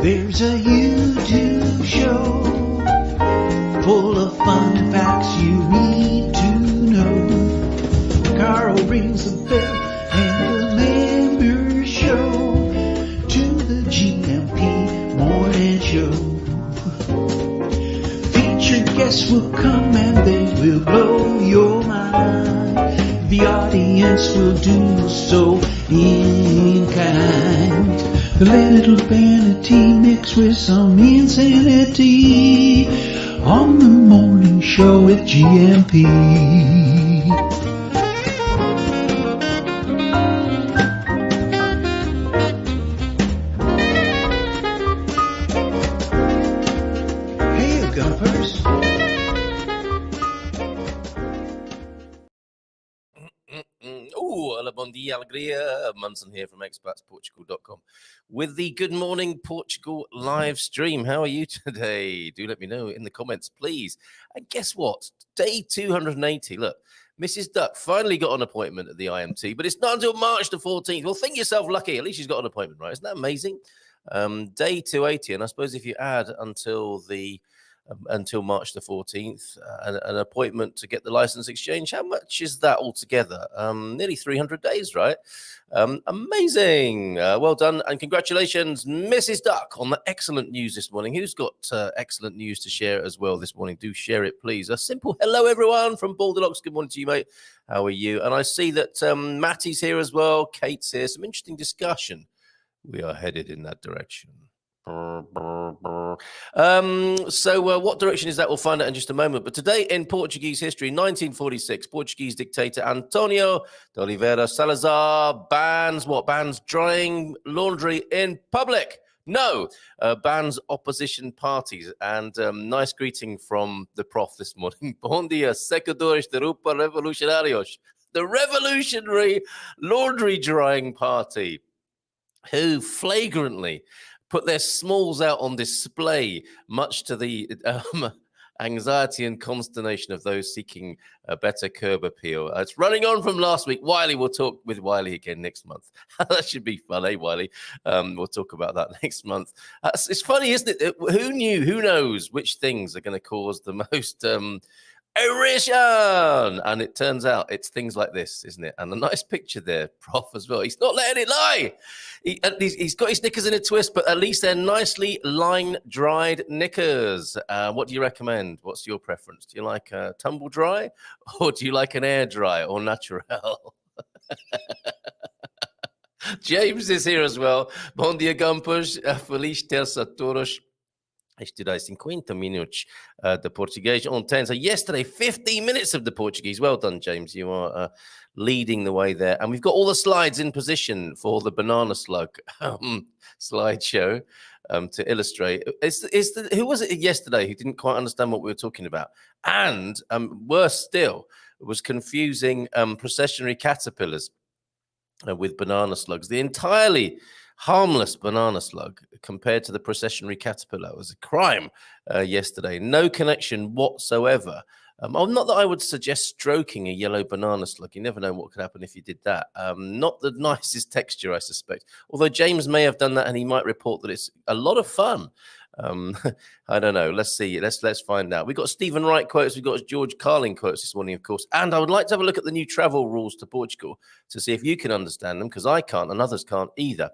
There's a YouTube show full of fun facts you need to know. Carl rings the bell and the members show to the GMP morning show. Featured guests will come and they will blow your mind. The audience will do so in kind. A little vanity mixed with some insanity on the morning show with GMP. Hey, Gumpers. Hola, bom dia, alegria. Munson here from expatsportugal.com with the Good Morning Portugal live stream. How are you today? Do let me know in the comments, please. And guess what? Day 280. Look, Mrs. Duck finally got an appointment at the IMT, but it's not until March the 14th. Well, think yourself lucky. At least she's got an appointment, right? Isn't that amazing? Day 280. And I suppose if you add until March the 14th, an appointment to get the license exchange. How much is that altogether? Nearly 300 days, right? Amazing. Well done. And congratulations, Mrs. Duck, on the excellent news this morning. Who's got excellent news to share as well this morning? Do share it, please. A simple hello, everyone, from Balderlocks. Good morning to you, mate. How are you? And I see that Matty's here as well. Kate's here. Some interesting discussion. We are headed in that direction. So what direction is that? We'll find out in just a moment. But today in Portuguese history, 1946, Portuguese dictator Antonio de Oliveira Salazar bans drying laundry in public. No, bans opposition parties. And nice greeting from the prof this morning. Bom dia, secadores de roupa revolucionarios. The Revolutionary Laundry Drying Party, who flagrantly put their smalls out on display, much to the anxiety and consternation of those seeking a better curb appeal. It's running on from last week. Wiley, we'll talk with Wiley again next month. That should be fun, eh, Wiley? We'll talk about that next month. It's funny, isn't it? Who knew, who knows which things are going to cause the most erection? And it turns out it's things like this, isn't it? And a nice picture there, Prof, as well. He's not letting it lie. He's got his knickers in a twist, but at least they're nicely line-dried knickers. What do you recommend? What's your preference? Do you like tumble dry, or do you like an air dry or natural? James is here as well. Bom dia, Gumpers. Feliz terça a todos. Estudei 50 minutos de Portuguese on 10. So yesterday, 15 minutes of the Portuguese. Well done, James. You are leading the way there. And we've got all the slides in position for the banana slug slideshow to illustrate. Who was it yesterday who didn't quite understand what we were talking about? And worse still, was confusing processionary caterpillars with banana slugs. The entirely harmless banana slug compared to the processionary caterpillar was a crime yesterday. No connection whatsoever. Not that I would suggest stroking a yellow banana slug. You never know what could happen if you did that. Not the nicest texture, I suspect. Although James may have done that and he might report that it's a lot of fun. I don't know. Let's see. Let's find out. We've got Stephen Wright quotes. We've got George Carlin quotes this morning, of course. And I would like to have a look at the new travel rules to Portugal to see if you can understand them, because I can't and others can't either.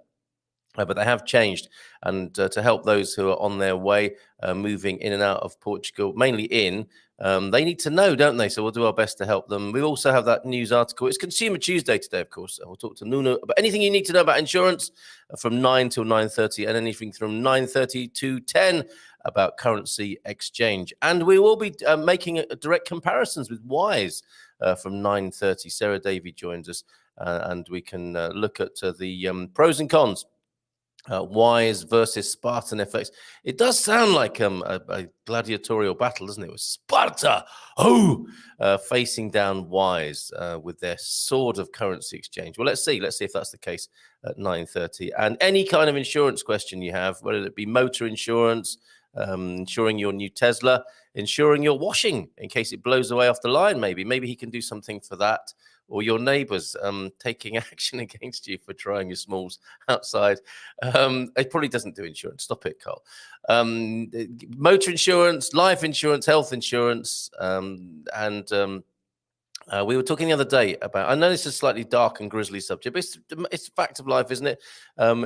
But they have changed, and to help those who are on their way, moving in and out of Portugal, mainly in, they need to know, don't they? So we'll do our best to help them. We also have that news article. It's Consumer Tuesday today, of course. We'll talk to Nuno about anything you need to know about insurance from 9 till 9:30, and anything from 9:30 to 10 about currency exchange. And we will be making direct comparisons with Wise from 9:30. Sarah Davey joins us, and we can look at the pros and cons. Wise versus Spartan FX. It does sound like a gladiatorial battle, doesn't it? With Sparta, facing down Wise with their sword of currency exchange. Well, let's see if that's the case at 9:30. And any kind of insurance question you have, whether it be motor insurance, insuring your new Tesla, insuring your washing in case it blows away off the line, maybe he can do something for that. or your neighbours taking action against you for trying your smalls outside. It probably doesn't do insurance. Stop it, Carl. Motor insurance, life insurance, health insurance, we were talking the other day about, I know this is a slightly dark and grisly subject, but it's a fact of life, isn't it?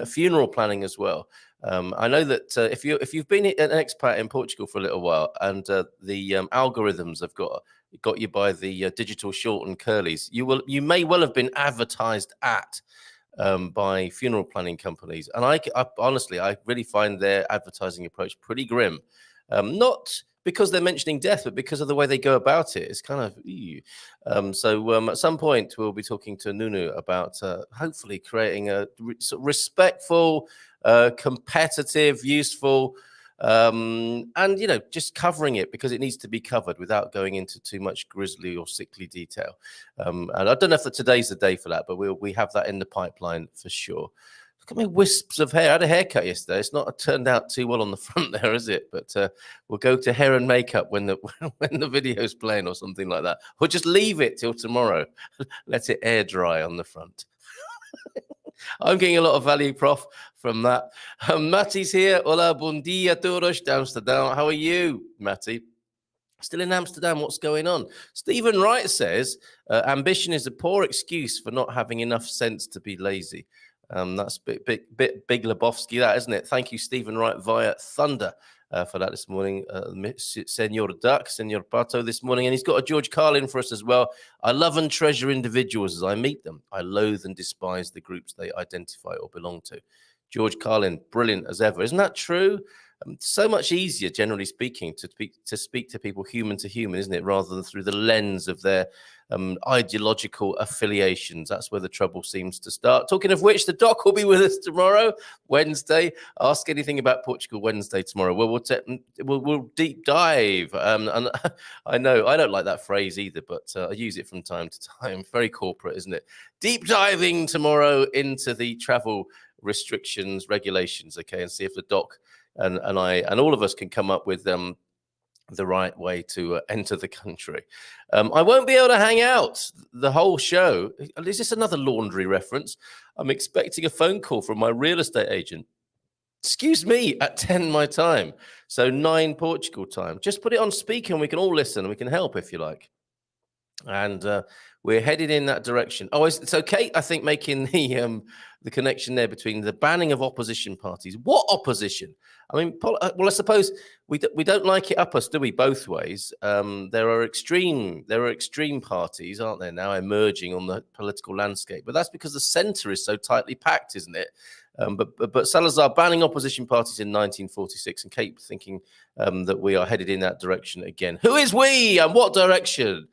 Funeral planning as well. I know that if you've been an expat in Portugal for a little while, and the algorithms have got you by the digital short and curlies, you may well have been advertised at by funeral planning companies, and I honestly, I really find their advertising approach pretty grim. Not because they're mentioning death, but because of the way they go about it. It's kind of so at some point we'll be talking to Nunu about hopefully creating a respectful, competitive, useful, and just covering it because it needs to be covered without going into too much grisly or sickly detail. And I don't know if today's the day for that, but we have that in the pipeline for sure. Look at my wisps of hair. I had a haircut yesterday. It's not turned out too well on the front there, is it? But we'll go to hair and makeup when the video's playing or something like that. Or just leave it till tomorrow. Let it air dry on the front. I'm getting a lot of value, Prof, from that. Matty's here. Hola, bom dia todos, Amsterdam. How are you, Matty? Still in Amsterdam, what's going on? Stephen Wright says, ambition is a poor excuse for not having enough sense to be lazy. That's a bit Big Lebowski, that, isn't it? Thank you, Stephen Wright, via Thunder for that this morning. Senor Duck, Senor Pato this morning. And he's got a George Carlin for us as well. I love and treasure individuals as I meet them. I loathe and despise the groups they identify or belong to. George Carlin, brilliant as ever. Isn't that true? So much easier, generally speaking, to speak to people human to human, isn't it? Rather than through the lens of their ideological affiliations. That's where the trouble seems to start. Talking of which, the doc will be with us tomorrow, Wednesday. Ask anything about Portugal Wednesday tomorrow. We'll deep dive. And I know I don't like that phrase either, but I use it from time to time. Very corporate, isn't it? Deep diving tomorrow into the travel restrictions, regulations, okay, and see if the doc and I and all of us can come up with the right way to enter the country. I won't be able to hang out the whole show. Is this another laundry reference? I'm expecting a phone call from my real estate agent. Excuse me, at 10 my time, so 9 Portugal time. Just put it on speaker and we can all listen and we can help if you like. And we're headed in that direction. Oh, it's okay, I think, making the connection there between the banning of opposition parties. What opposition? I mean, well, I suppose we don't like it up us, do we? Both ways. There are extreme parties, aren't there, now emerging on the political landscape? But that's because the centre is so tightly packed, isn't it? But Salazar banning opposition parties in 1946, and Kate thinking that we are headed in that direction again. Who is we and what direction?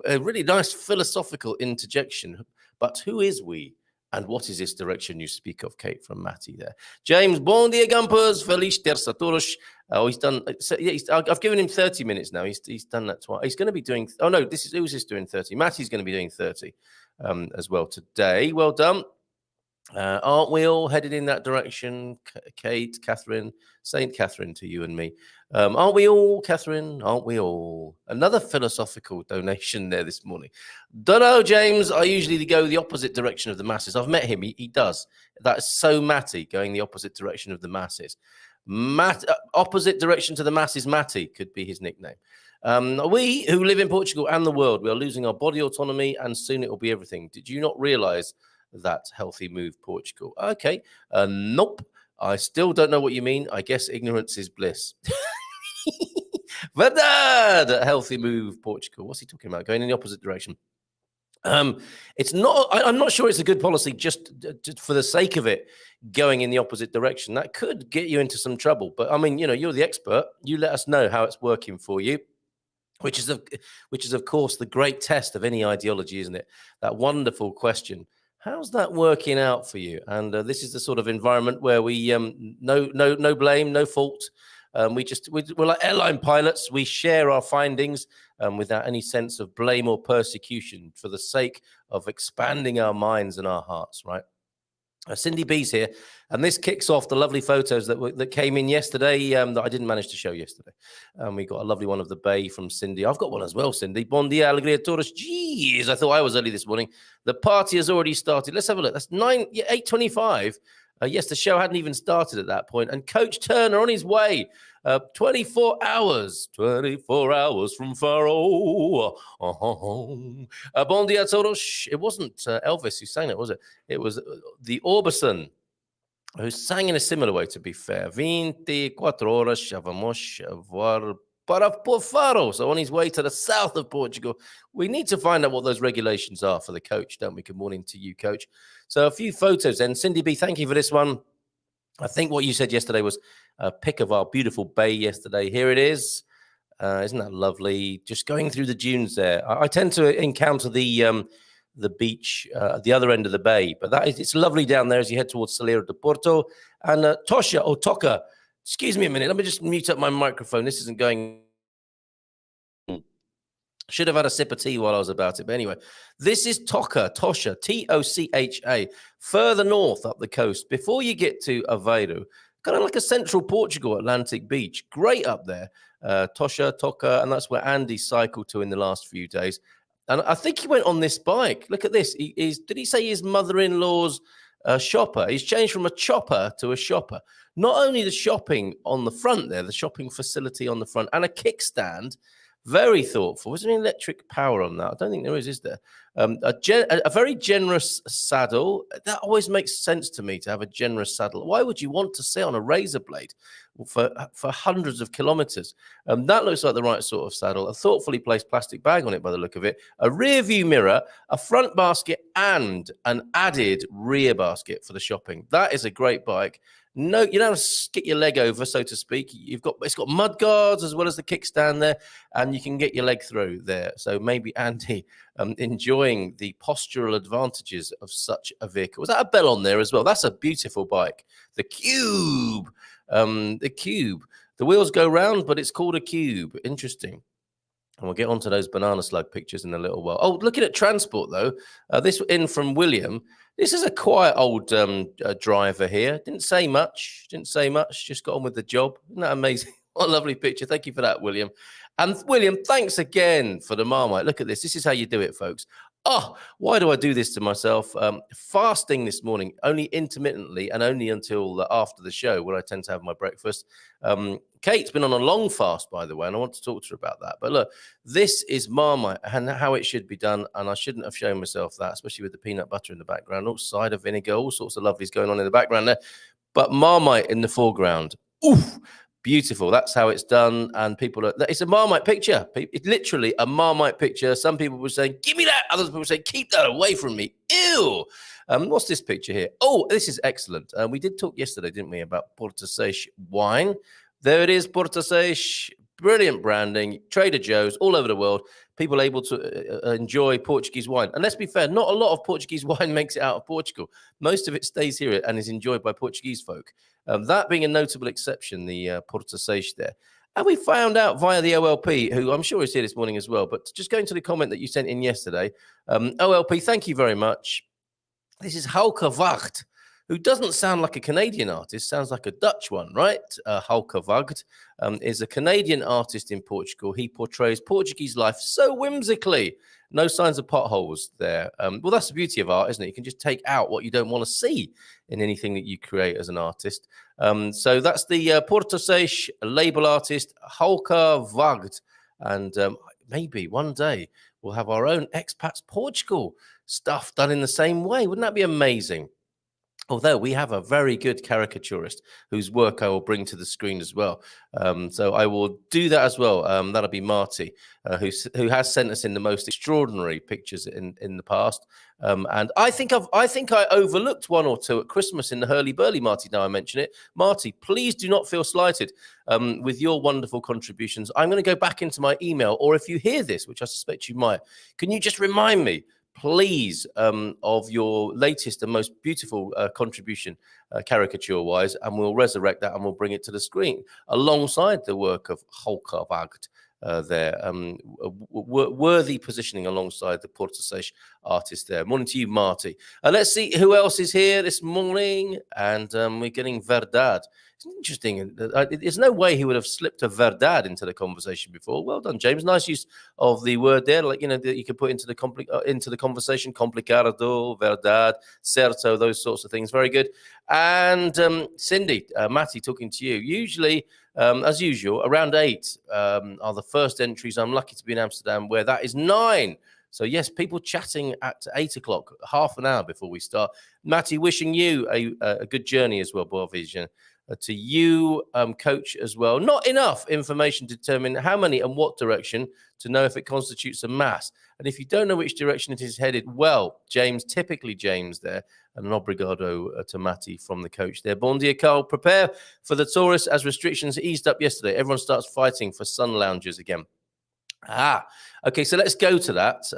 A really nice philosophical interjection. But who is we? And what is this direction you speak of, Kate, from Matty there? James, bom dia, Gumpers. Feliz terça todos. Oh, he's done. So, yeah, I've given him 30 minutes now. He's done that twice. He's going to be doing. Oh no, who's this doing 30? Matty's going to be doing 30 as well today. Well done. Aren't we all headed in that direction? Kate, Catherine, Saint Catherine to you and me. Aren't we all, Catherine? Aren't we all? Another philosophical donation there this morning. Don't know, James. I usually go the opposite direction of the masses. I've met him. He does. That's so Matty, going the opposite direction of the masses. Opposite direction to the masses, Matty could be his nickname. We who live in Portugal and the world, we are losing our body autonomy and soon it will be everything. Did you not realize that? Healthy move, Portugal? Okay. Nope. I still don't know what you mean. I guess ignorance is bliss. Verdad! Healthy move, Portugal. What's he talking about? Going in the opposite direction. It's not. I'm not sure it's a good policy just for the sake of it, going in the opposite direction. That could get you into some trouble. But I mean, you're the expert. You let us know how it's working for you. Which is of course the great test of any ideology, isn't it? That wonderful question. How's that working out for you? And this is the sort of environment where we no blame, no fault. We're like airline pilots. We share our findings without any sense of blame or persecution for the sake of expanding our minds and our hearts, right? Cindy B's here, and this kicks off the lovely photos that came in yesterday that I didn't manage to show yesterday. We got a lovely one of the bay from Cindy. I've got one as well, Cindy. Bon dia, alegria todos. Jeez, I thought I was early this morning. The party has already started. Let's have a look. That's 8:25. Yes, the show hadn't even started at that point, and Coach Turner on his way. 24 hours from Faro. Bon dia todos. It wasn't Elvis who sang it, was it? It was the Orbison who sang in a similar way, to be fair. 24 horas já vamos voar para Faro. So on his way to the south of Portugal. We need to find out what those regulations are for the coach, don't we? Good morning to you, Coach. So a few photos then. Cindy B, thank you for this one. I think what you said yesterday was a pic of our beautiful bay yesterday. Here it is. Isn't that lovely? Just going through the dunes there. I tend to encounter the beach at the other end of the bay, but it's lovely down there as you head towards Salera de Porto. And Toca, excuse me a minute. Let me just mute up my microphone. This isn't going. Should have had a sip of tea while I was about it. But anyway, this is Tosha, Tocha, further north up the coast. Before you get to Aveiro, kind of like a central Portugal Atlantic beach. Great up there. Tocha, and that's where Andy cycled to in the last few days. And I think he went on this bike. Look at this. Did he say his mother-in-law's shopper? He's changed from a chopper to a shopper. Not only the shopping on the front there, the shopping facility on the front, and a kickstand. Very thoughtful. Is there any electric power on that? I don't think there is there? A very generous saddle. That always makes sense to me, to have a generous saddle. Why would you want to sit on a razor blade for hundreds of kilometers? That looks like the right sort of saddle. A thoughtfully placed plastic bag on it by the look of it. A rear view mirror, a front basket, and an added rear basket for the shopping. That is a great bike. No, you don't have to get your leg over, so to speak. It's got mud guards as well as the kickstand there, and you can get your leg through there. So maybe Andy enjoying the postural advantages of such a vehicle. Was that a bell on there as well? That's a beautiful bike. The Cube. The wheels go round, but it's called a Cube. Interesting. And we'll get onto those banana slug pictures in a little while. Oh, looking at transport, though, this in from William. This is a quiet old driver here. Didn't say much. Just got on with the job. Isn't that amazing? What a lovely picture. Thank you for that, William. And William, thanks again for the Marmite. Look at this. This is how you do it, folks. Oh, why do I do this to myself? Fasting this morning, only intermittently and only until after the show, where I tend to have my breakfast. Kate's been on a long fast, by the way, and I want to talk to her about that. But look, this is Marmite and how it should be done, and I shouldn't have shown myself that, especially with the peanut butter in the background, all cider vinegar, all sorts of lovelies going on in the background there. But Marmite in the foreground. Oof! Beautiful. That's how it's done. And it's a Marmite picture. It's literally a Marmite picture. Some people were saying, give me that. Other people say, keep that away from me. Ew. What's this picture here? Oh, this is excellent. We did talk yesterday, didn't we, about Portuguese wine. There it is, Portuguese. Brilliant branding. Trader Joe's all over the world. People able to enjoy Portuguese wine. And let's be fair, not a lot of Portuguese wine makes it out of Portugal. Most of it stays here and is enjoyed by Portuguese folk. That being a notable exception, the Portuguese there. And we found out via the OLP, who I'm sure is here this morning as well, but just going to the comment that you sent in yesterday, OLP, thank you very much. This is Hauke Wacht, who doesn't sound like a Canadian artist, sounds like a Dutch one, right? Hauke Wacht is a Canadian artist in Portugal. He portrays Portuguese life so whimsically. No signs of potholes there. Well, that's the beauty of art, isn't it? You can just take out what you don't want to see in anything that you create as an artist. So that's the Portuguese label artist, Hauke Wacht. And maybe one day we'll have our own Expats Portugal stuff done in the same way. Wouldn't that be amazing? Although we have a very good caricaturist whose work I will bring to the screen as well. So I will do that as well. That'll be Marty, who has sent us in the most extraordinary pictures in the past. And I think I overlooked one or two at Christmas in the hurly-burly, Marty, now I mention it. Marty, please do not feel slighted with your wonderful contributions. I'm going to go back into my email, or if you hear this, which I suspect you might, can you just remind me, please, of your latest and most beautiful contribution, caricature-wise, and we'll resurrect that and we'll bring it to the screen alongside the work of Hauke Wacht. there. Worthy positioning alongside the Portuguese artist there. Morning to you, Marty. Let's see who else is here this morning. And we're getting Verdad. It's interesting. There's no way he would have slipped a Verdad into the conversation before. Well done, James. Nice use of the word there. Like, that you could put into the conversation. Complicado, Verdad, certo, those sorts of things. Very good. And Cindy, Matty, talking to you. Usually, as usual, around 8 are the first entries. I'm lucky to be in Amsterdam, where that is 9. So, yes, people chatting at 8 o'clock, half an hour before we start. Matty, wishing you a good journey as well, Boavision. To you, coach, as well. Not enough information to determine how many and what direction to know if it constitutes a mass. And if you don't know which direction it is headed, well, James, typically James there, and an obrigado to Matty from the coach there. Bon dia, Carl. Prepare for the tourists as restrictions eased up yesterday. Everyone starts fighting for sun lounges again. Okay, so let's go to that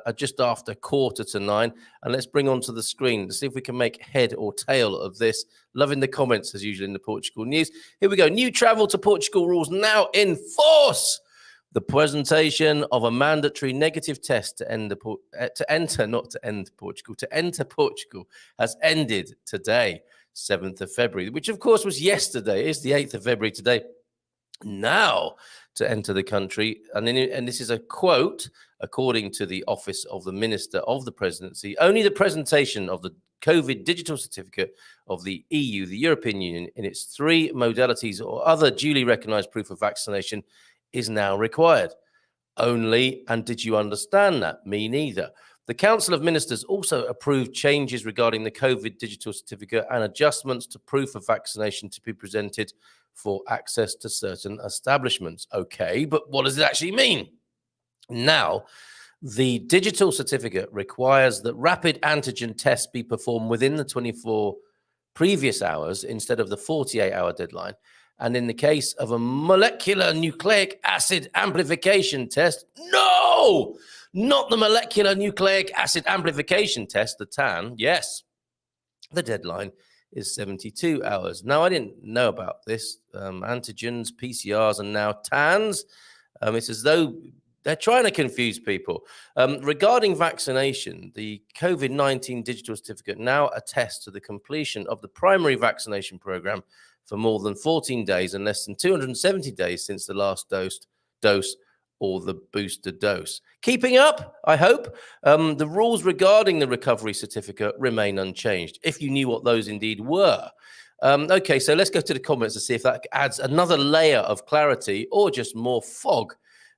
at just after 8:45, and let's bring onto the screen to see if we can make head or tail of this. Loving the comments as usual in the Portugal news. Here we go. New travel to Portugal rules now in force. The presentation of a mandatory negative test to enter Portugal has ended today, 7th of February, which of course was yesterday. It's the 8th of February today. Now to enter the country, and this is a quote, according to the Office of the Minister of the Presidency, only the presentation of the COVID digital certificate of the EU, the European Union, in its 3 modalities or other duly recognized proof of vaccination is now required. Only, and did you understand that? Me neither. The Council of Ministers also approved changes regarding the COVID digital certificate and adjustments to proof of vaccination to be presented for access to certain establishments. Okay, but what does it actually mean? Now, the digital certificate requires that rapid antigen tests be performed within the 24 previous hours instead of the 48-hour deadline. And in the case of a molecular nucleic acid amplification test, no, not the molecular nucleic acid amplification test, the TAN, yes, the deadline is 72 hours. Now, I didn't know about this. Antigens, PCRs, and now TANs. It's as though they're trying to confuse people. Regarding vaccination, the COVID-19 digital certificate now attests to the completion of the primary vaccination program for more than 14 days and less than 270 days since the last dose or the booster dose. Keeping up, I hope. The rules regarding the recovery certificate remain unchanged, if you knew what those indeed were. Okay, so let's go to the comments to see if that adds another layer of clarity or just more fog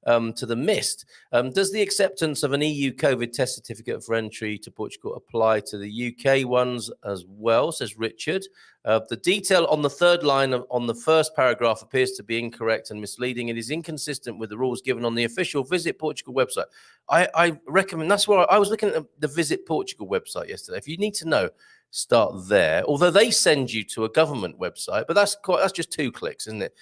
to the mist. Does the acceptance of an EU COVID test certificate for entry to Portugal apply to the UK ones as well, says Richard. The detail on the third line on the first paragraph appears to be incorrect and misleading. It is inconsistent with the rules given on the official Visit Portugal website. I recommend, that's where I was looking at the Visit Portugal website yesterday. If you need to know, start there. Although they send you to a government website, but that's just 2 clicks, isn't it?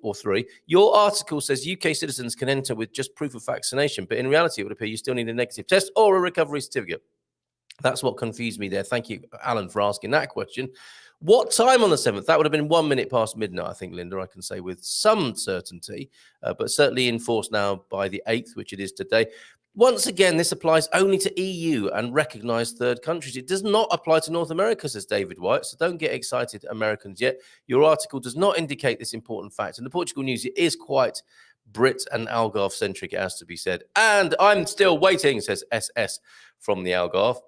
Or 3. Your article says UK citizens can enter with just proof of vaccination, but in reality, it would appear you still need a negative test or a recovery certificate. That's what confused me there. Thank you, Alan, for asking that question. What time on the 7th? That would have been 1 minute past midnight, I think, Linda, I can say with some certainty, but certainly enforced now by the 8th, which it is today. Once again, this applies only to EU and recognized third countries. It does not apply to North America, says David White, so don't get excited, Americans, yet. Your article does not indicate this important fact. In the Portugal news, it is quite Brit and Algarve-centric, it has to be said. And I'm still waiting, says SS from the Algarve,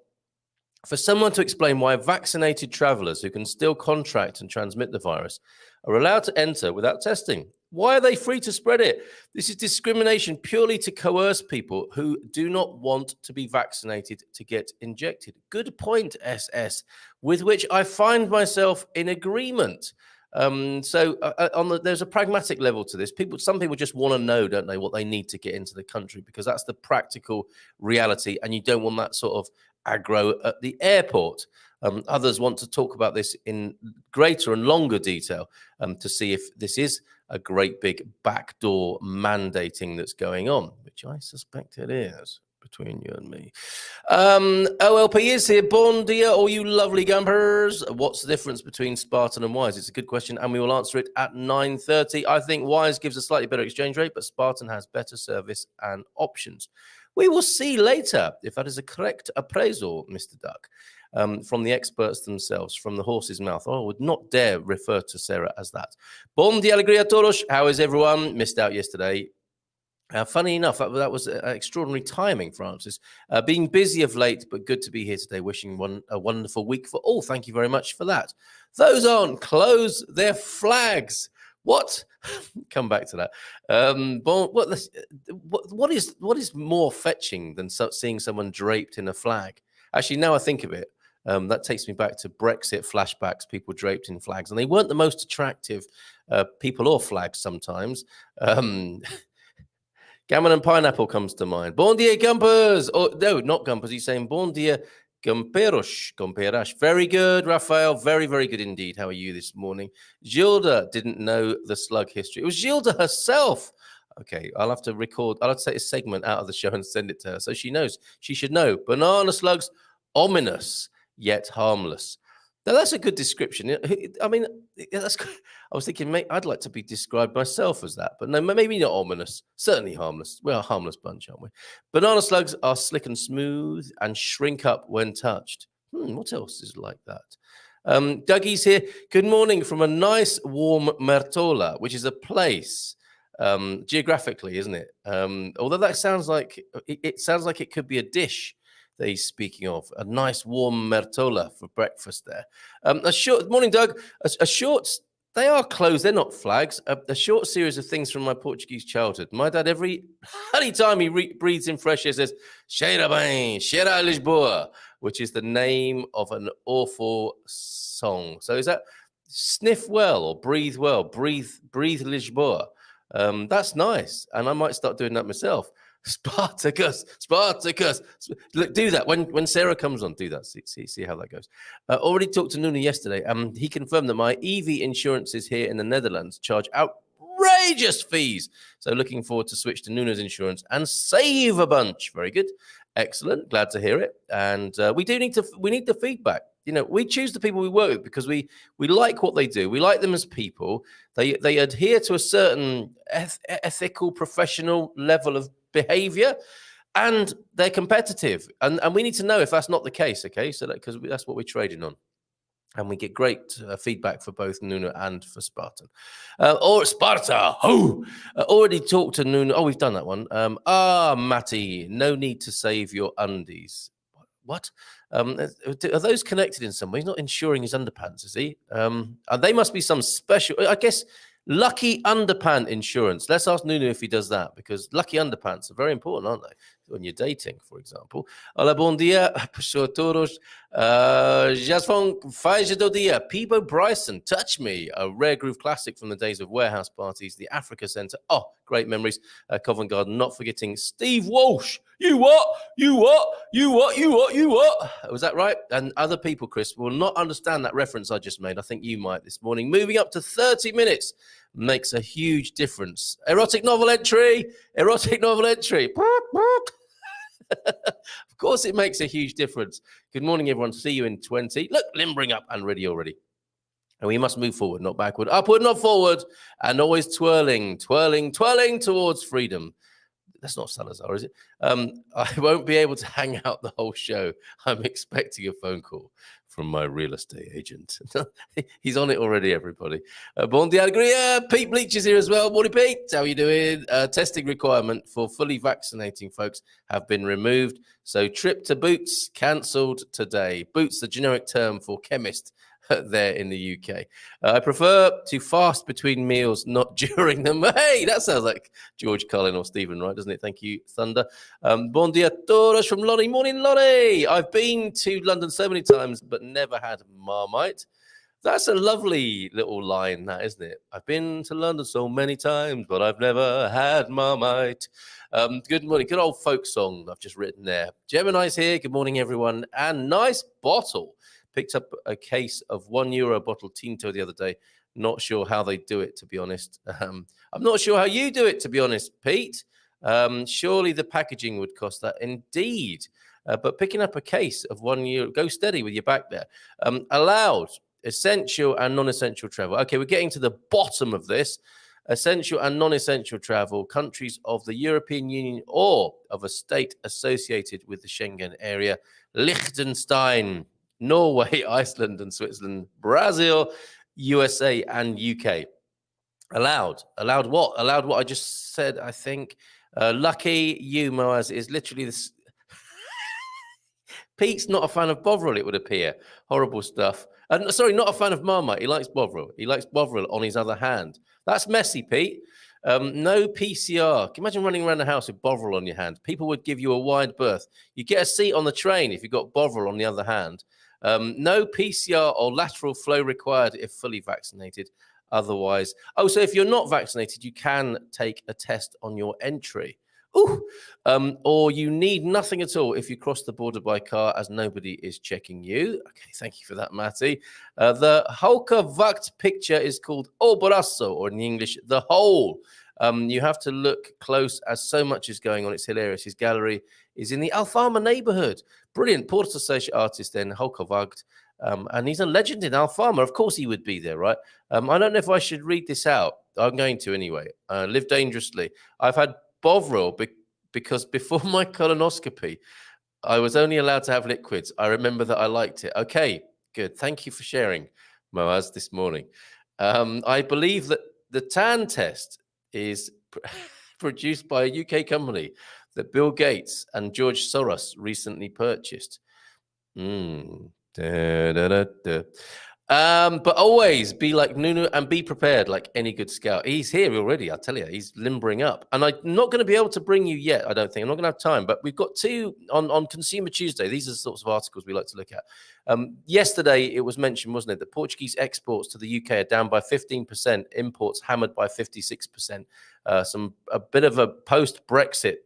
for someone to explain why vaccinated travelers who can still contract and transmit the virus are allowed to enter without testing. Why are they free to spread it? This is discrimination purely to coerce people who do not want to be vaccinated to get injected. Good point, SS, with which I find myself in agreement. There's a pragmatic level to this. Some people just want to know, don't they, what they need to get into the country, because that's the practical reality, and you don't want that sort of aggro at the airport. Others want to talk about this in greater and longer detail to see if this is a great big backdoor mandating that's going on, which I suspect it is. between you and me. OLP is here. Bon dia, all you lovely gumpers. What's the difference between Spartan and Wise? It's a good question, and we will answer it at 9:30. I think Wise gives a slightly better exchange rate, but Spartan has better service and options. We will see later if that is a correct appraisal, Mr. Duck, from the experts themselves, from the horse's mouth. Oh, I would not dare refer to Sarah as that. Bon dia, alegria todos. How is everyone? Missed out yesterday. Funny enough, that was extraordinary timing, Francis. Being busy of late, but good to be here today. Wishing a wonderful week for all. Thank you very much for that. Those on, close their flags. What? Come back to that. What is more fetching than seeing someone draped in a flag? Actually, now I think of it, that takes me back to Brexit flashbacks, people draped in flags. And they weren't the most attractive people or flags sometimes. Gammon and pineapple comes to mind. Bon dia, gumpers. Oh, no, not gumpers. He's saying bon dia, gumperas. Very good, Raphael. Very, very good indeed. How are you this morning? Gilda didn't know the slug history. It was Gilda herself. Okay, I'll have to take a segment out of the show and send it to her so she knows. She should know. Banana slugs, ominous yet harmless. Now, that's a good description. I mean, I was thinking, mate, I'd like to be described myself as that, but no, maybe not ominous, certainly harmless. We're a harmless bunch, aren't we? Banana slugs are slick and smooth and shrink up when touched. What else is like that? Dougie's here. Good morning from a nice, warm Mertola, which is a place geographically, isn't it? Although that sounds like it could be a dish that he's speaking of. A nice warm Mertola for breakfast there. Morning, Doug. They are clothes, they're not flags. A short series of things from my Portuguese childhood. My dad, every time he breathes in fresh air, says, Cheira bem, cheira Lisboa, which is the name of an awful song. So is that sniff well or breathe well? Breathe Lisboa. That's nice. And I might start doing that myself. Spartacus. Look, do that when Sarah comes on. Do that. See how that goes. Already talked to Nuno yesterday. He confirmed that my EV insurances here in the Netherlands charge outrageous fees. So looking forward to switch to Nuno's insurance and save a bunch. Very good, excellent. Glad to hear it. And we need the feedback. You know, we choose the people we work with because we like what they do. We like them as people. They adhere to a certain ethical, professional level of behavior, and they're competitive, and we need to know if that's not the case. Okay, so because that's what we're trading on, and we get great feedback for both Nuno and for Spartan or Sparta. Already talked to Nuno. Oh, we've done that one. Matty, no need to save your undies. What? Are those connected in some way? He's not insuring his underpants, is he? They must be some special, I guess, lucky underpant insurance. Let's ask Nuno if he does that, because lucky underpants are very important, aren't they? When you're dating, for example. Olá, bom dia, pessoa todos. Jasfon faz do dia. Peebo Bryson, Touch Me, a rare groove classic from the days of warehouse parties, the Africa Centre. Oh, great memories. Covent Garden, not forgetting Steve Walsh. You what? Was that right? And other people, Chris, will not understand that reference I just made. I think you might this morning. Moving up to 30 minutes makes a huge difference. Erotic novel entry. Of course it makes a huge difference. Good morning, everyone. See you in 20. Look, limbering up and ready already. And we must move forward, not backward. Upward, not forward. And always twirling towards freedom. That's not Salazar, is it? I won't be able to hang out the whole show. I'm expecting a phone call from my real estate agent. He's on it already, everybody. Bon dia, alegria. Pete Bleach is here as well. Morning, Pete. How are you doing? Testing requirement for fully vaccinating folks have been removed. So trip to Boots cancelled today. Boots, the generic term for chemist there in the UK. I prefer to fast between meals, not during them. Hey, that sounds like George Cullen or Stephen Wright, doesn't it? Thank you, Thunder. Bon dia todos from Lonnie. Morning, Lonnie. I've been to London so many times, but never had Marmite. That's a lovely little line, that, isn't it? I've been to London so many times, but I've never had Marmite. Good morning. Good old folk song I've just written there. Gemini's here. Good morning, everyone. And nice bottle. Picked up a case of €1 bottle Tinto the other day. Not sure how they do it, to be honest. I'm not sure how you do it, to be honest, Pete. Surely the packaging would cost that. Indeed. But picking up a case of 1 year, go steady with your back there. Allowed essential and non-essential travel. Okay, we're getting to the bottom of this. Essential and non-essential travel, countries of the European Union or of a state associated with the Schengen area, Liechtenstein, Norway, Iceland and Switzerland, Brazil, USA and UK. Allowed what? Allowed what I just said, I think. Lucky you, Moaz, is literally this. Pete's not a fan of Bovril, it would appear. Horrible stuff. Sorry, not a fan of Marmite. He likes Bovril. He likes Bovril on his other hand. That's messy, Pete. No PCR. Can you imagine running around the house with Bovril on your hand? People would give you a wide berth. You get a seat on the train if you've got Bovril on the other hand. No PCR or lateral flow required if fully vaccinated. Otherwise, so if you're not vaccinated, you can take a test on your entry. Or you need nothing at all if you cross the border by car, as nobody is checking you. Okay, thank you for that, Matty. The Hulka-Vakt picture is called O Braço, or in English, the whole. You have to look close as so much is going on. It's hilarious. His gallery is in the Alfama neighborhood. Brilliant. Portuguese artist then, Hulka-Vakt. And he's a legend in Alfama. Of course he would be there, right? I don't know if I should read this out. I'm going to anyway. Live dangerously. I've had Bovril because before my colonoscopy, I was only allowed to have liquids. I remember that I liked it. Okay, good. Thank you for sharing, Moaz, this morning. I believe that the TAN test is produced by a UK company that Bill Gates and George Soros recently purchased. But always be like Nuno and be prepared like any good scout. He's here already, I'll tell you. He's limbering up. And I'm not going to be able to bring you yet, I don't think. I'm not going to have time. But we've got two on Consumer Tuesday. These are the sorts of articles we like to look at. Yesterday, it was mentioned, wasn't it, that Portuguese exports to the UK are down by 15%, imports hammered by 56%. A bit of a post-Brexit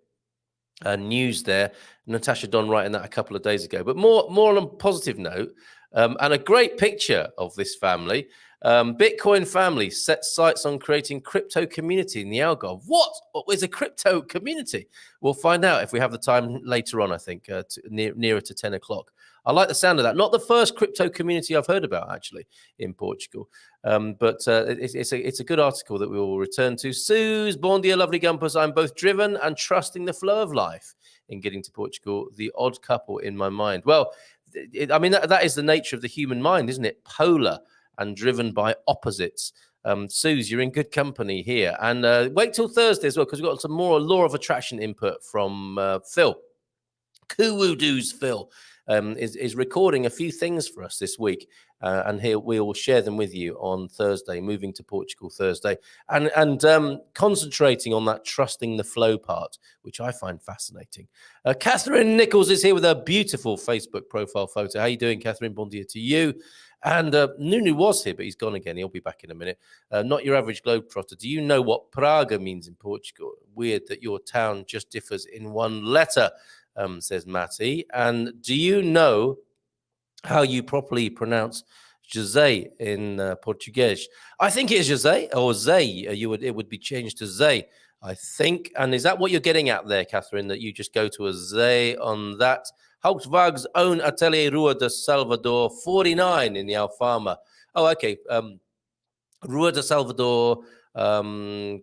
news there. Natasha Don writing that a couple of days ago. But more on a positive note, and a great picture of this family. Bitcoin family sets sights on creating crypto community in the Algarve. What is a crypto community? We'll find out if we have the time later on, I think, nearer to 10 o'clock. I like the sound of that. Not the first crypto community I've heard about, actually, in Portugal. But it's a good article that we will return to. Suze, bon dia, lovely gumpers. I'm both driven and trusting the flow of life in getting to Portugal. The odd couple in my mind. Well, that is the nature of the human mind, isn't it? Polar and driven by opposites. Suze, you're in good company here. And wait till Thursday as well, because we've got some more law of attraction input from Phil. Kuwudu's Phil is recording a few things for us this week. And here we will share them with you on Thursday, moving to Portugal Thursday, and concentrating on that trusting the flow part, which I find fascinating. Catherine Nichols is here with a beautiful Facebook profile photo. How are you doing, Catherine? Bon dia to you. And Nunu was here, but he's gone again. He'll be back in a minute. Not your average globetrotter. Do you know what Praga means in Portugal? Weird that your town just differs in one letter, says Matty. And do you know how you properly pronounce José in Portuguese? I think it's José or Zay. It would be changed to Zay, I think. And is that what you're getting at there, Catherine, that you just go to a Zay on that? Volkswagen's own Atelier Rua de Salvador 49 in the Alfama. Oh, okay. Rua de Salvador 49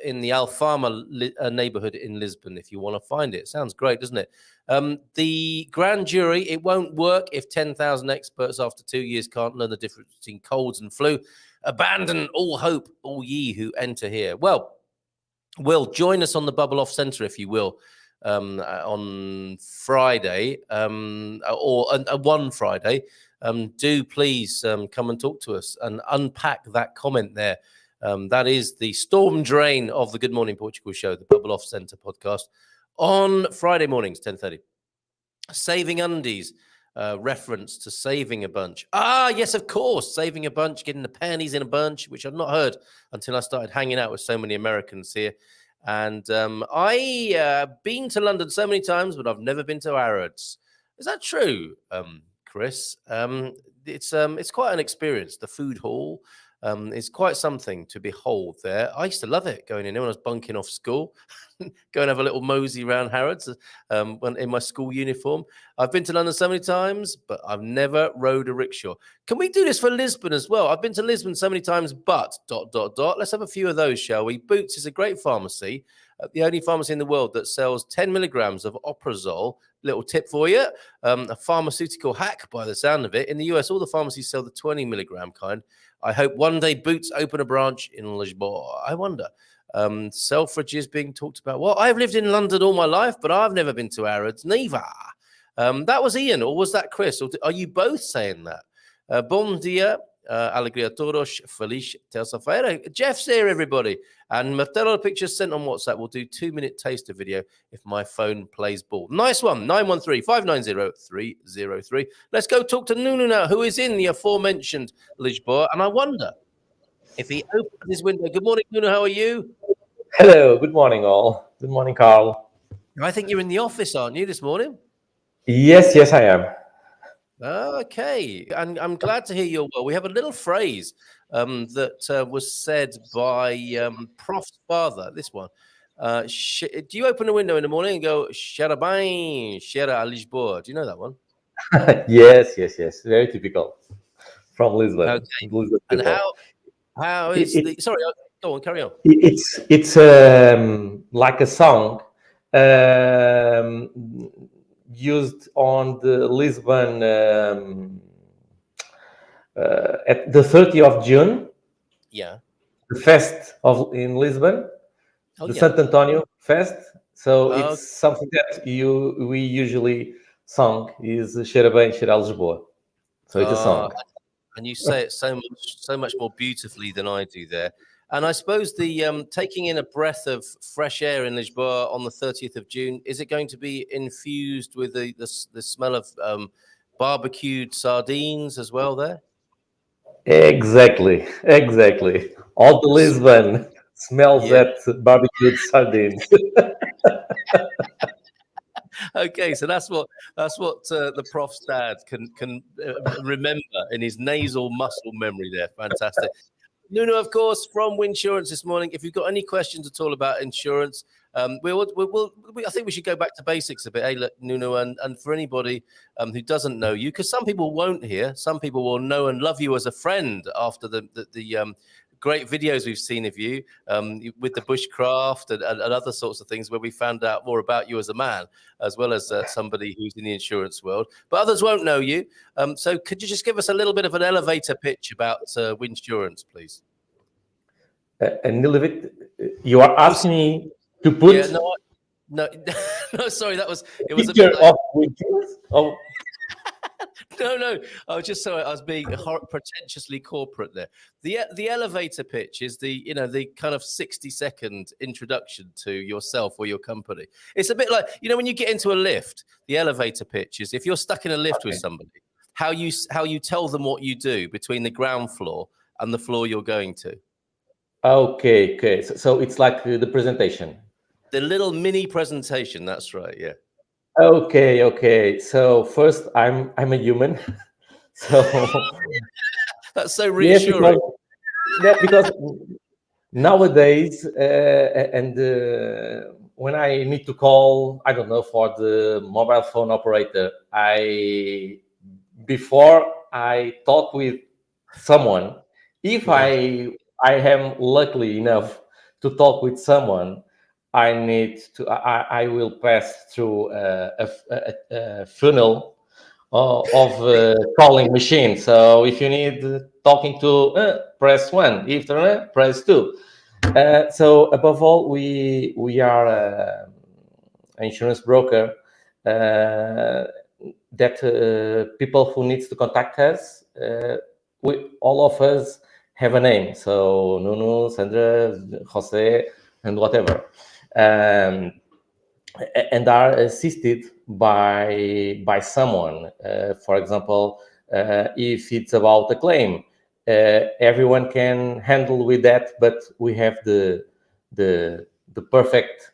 in the Alfama neighborhood in Lisbon, if you want to find it. Sounds great, doesn't it? The grand jury, it won't work if 10,000 experts after 2 years can't learn the difference between colds and flu. Abandon all hope, all ye who enter here. Well, Will, join us on the Bubble Off Centre, if you will, on Friday, or one Friday. Do please come and talk to us and unpack that comment there. That is the storm drain of the Good Morning Portugal show, the Bubble Off Centre podcast, on Friday mornings, 10:30. Saving undies, reference to saving a bunch. Ah, yes, of course, saving a bunch, getting the panties in a bunch, which I've not heard until I started hanging out with so many Americans here. And I've been to London so many times, but I've never been to Harrods. Is that true, Chris? It's quite an experience. The food hall, It's quite something to behold there. I used to love it going in there when I was bunking off school. Go and have a little mosey around Harrods when in my school uniform. I've been to London so many times, but I've never rode a rickshaw. Can we do this for Lisbon as well? I've been to Lisbon so many times, but ... Let's have a few of those, shall we? Boots is a great pharmacy, the only pharmacy in the world that sells 10 milligrams of Oprazole. Little tip for you, a pharmaceutical hack by the sound of it. In the US, all the pharmacies sell the 20 milligram kind. I hope one day Boots open a branch in Lisbon. I wonder. Selfridge is being talked about. Well, I've lived in London all my life, but I've never been to Harrods, neither. That was Ian, or was that Chris? Or are you both saying that? Bom dia, alegria a todos, feliz terça-feira. Jeff's here, everybody. And Martelo pictures sent on WhatsApp. We'll do 2-minute taster video if my phone plays ball. Nice one, 913-590-303. Let's go talk to Nuno now, who is in the aforementioned Lisboa. And I wonder if he opens his window. Good morning, Nuno. How are you? Hello. Good morning, all. Good morning, Carl. I think you're in the office, aren't you, this morning? Yes, I am. Okay. And I'm glad to hear you're well. We have a little phrase that was said by Prof's father, this one. Do you open the window in the morning and go, cheira bem, cheira a Lisboa? Do you know that one? Yes. Very typical from Lisbon. Okay. Lisbon And people. how is the... Sorry, go on, carry on. It's like a song used on the Lisbon at the 30th of June. Yeah. The fest in Lisbon, the Sant Antonio fest. So it's something that we usually song is cheira bem, cheira a Lisboa. So it's a song. And you say it so much more beautifully than I do there. And I suppose the taking in a breath of fresh air in Lisboa on the 30th of June, is it going to be infused with the smell of barbecued sardines as well there? Exactly. All the Lisbon smells that barbecued sardines. Okay, so that's what the Prof's dad can remember in his nasal muscle memory there. Fantastic. Nuno, of course, from Winsurance this morning. If you've got any questions at all about insurance, I think we should go back to basics a bit. Hey, look, Nuno, and for anybody who doesn't know you, because some people won't hear, some people will know and love you as a friend after the great videos we've seen of you with the bushcraft and other sorts of things where we found out more about you as a man, as well as somebody who's in the insurance world. But others won't know you. So could you just give us a little bit of an elevator pitch about Winsurance, please? An elevator? You are asking me to put... Yeah, no, sorry, it was a picture bit like... of Winsurance? Oh. No. I was being pretentiously corporate there. The elevator pitch is the kind of 60-second introduction to yourself or your company. It's a bit like, when you get into a lift, the elevator pitch is if you're stuck in a lift with somebody, how you tell them what you do between the ground floor and the floor you're going to. Okay. So it's like the presentation. The little mini presentation. That's right. Yeah. Okay. So first, I'm a human. So that's so reassuring. Because nowadays, when I need to call, I don't know, for the mobile phone operator, before I talk with someone, if I am lucky enough to talk with someone, I will pass through a funnel of calling machine. So if you need talking to, press 1. If press 2. So above all, we are an insurance broker that people who needs to contact us, all of us have a name. So Nuno, Sandra, Jose, and whatever. And are assisted by someone. For example, if it's about a claim, everyone can handle with that, but we have the perfect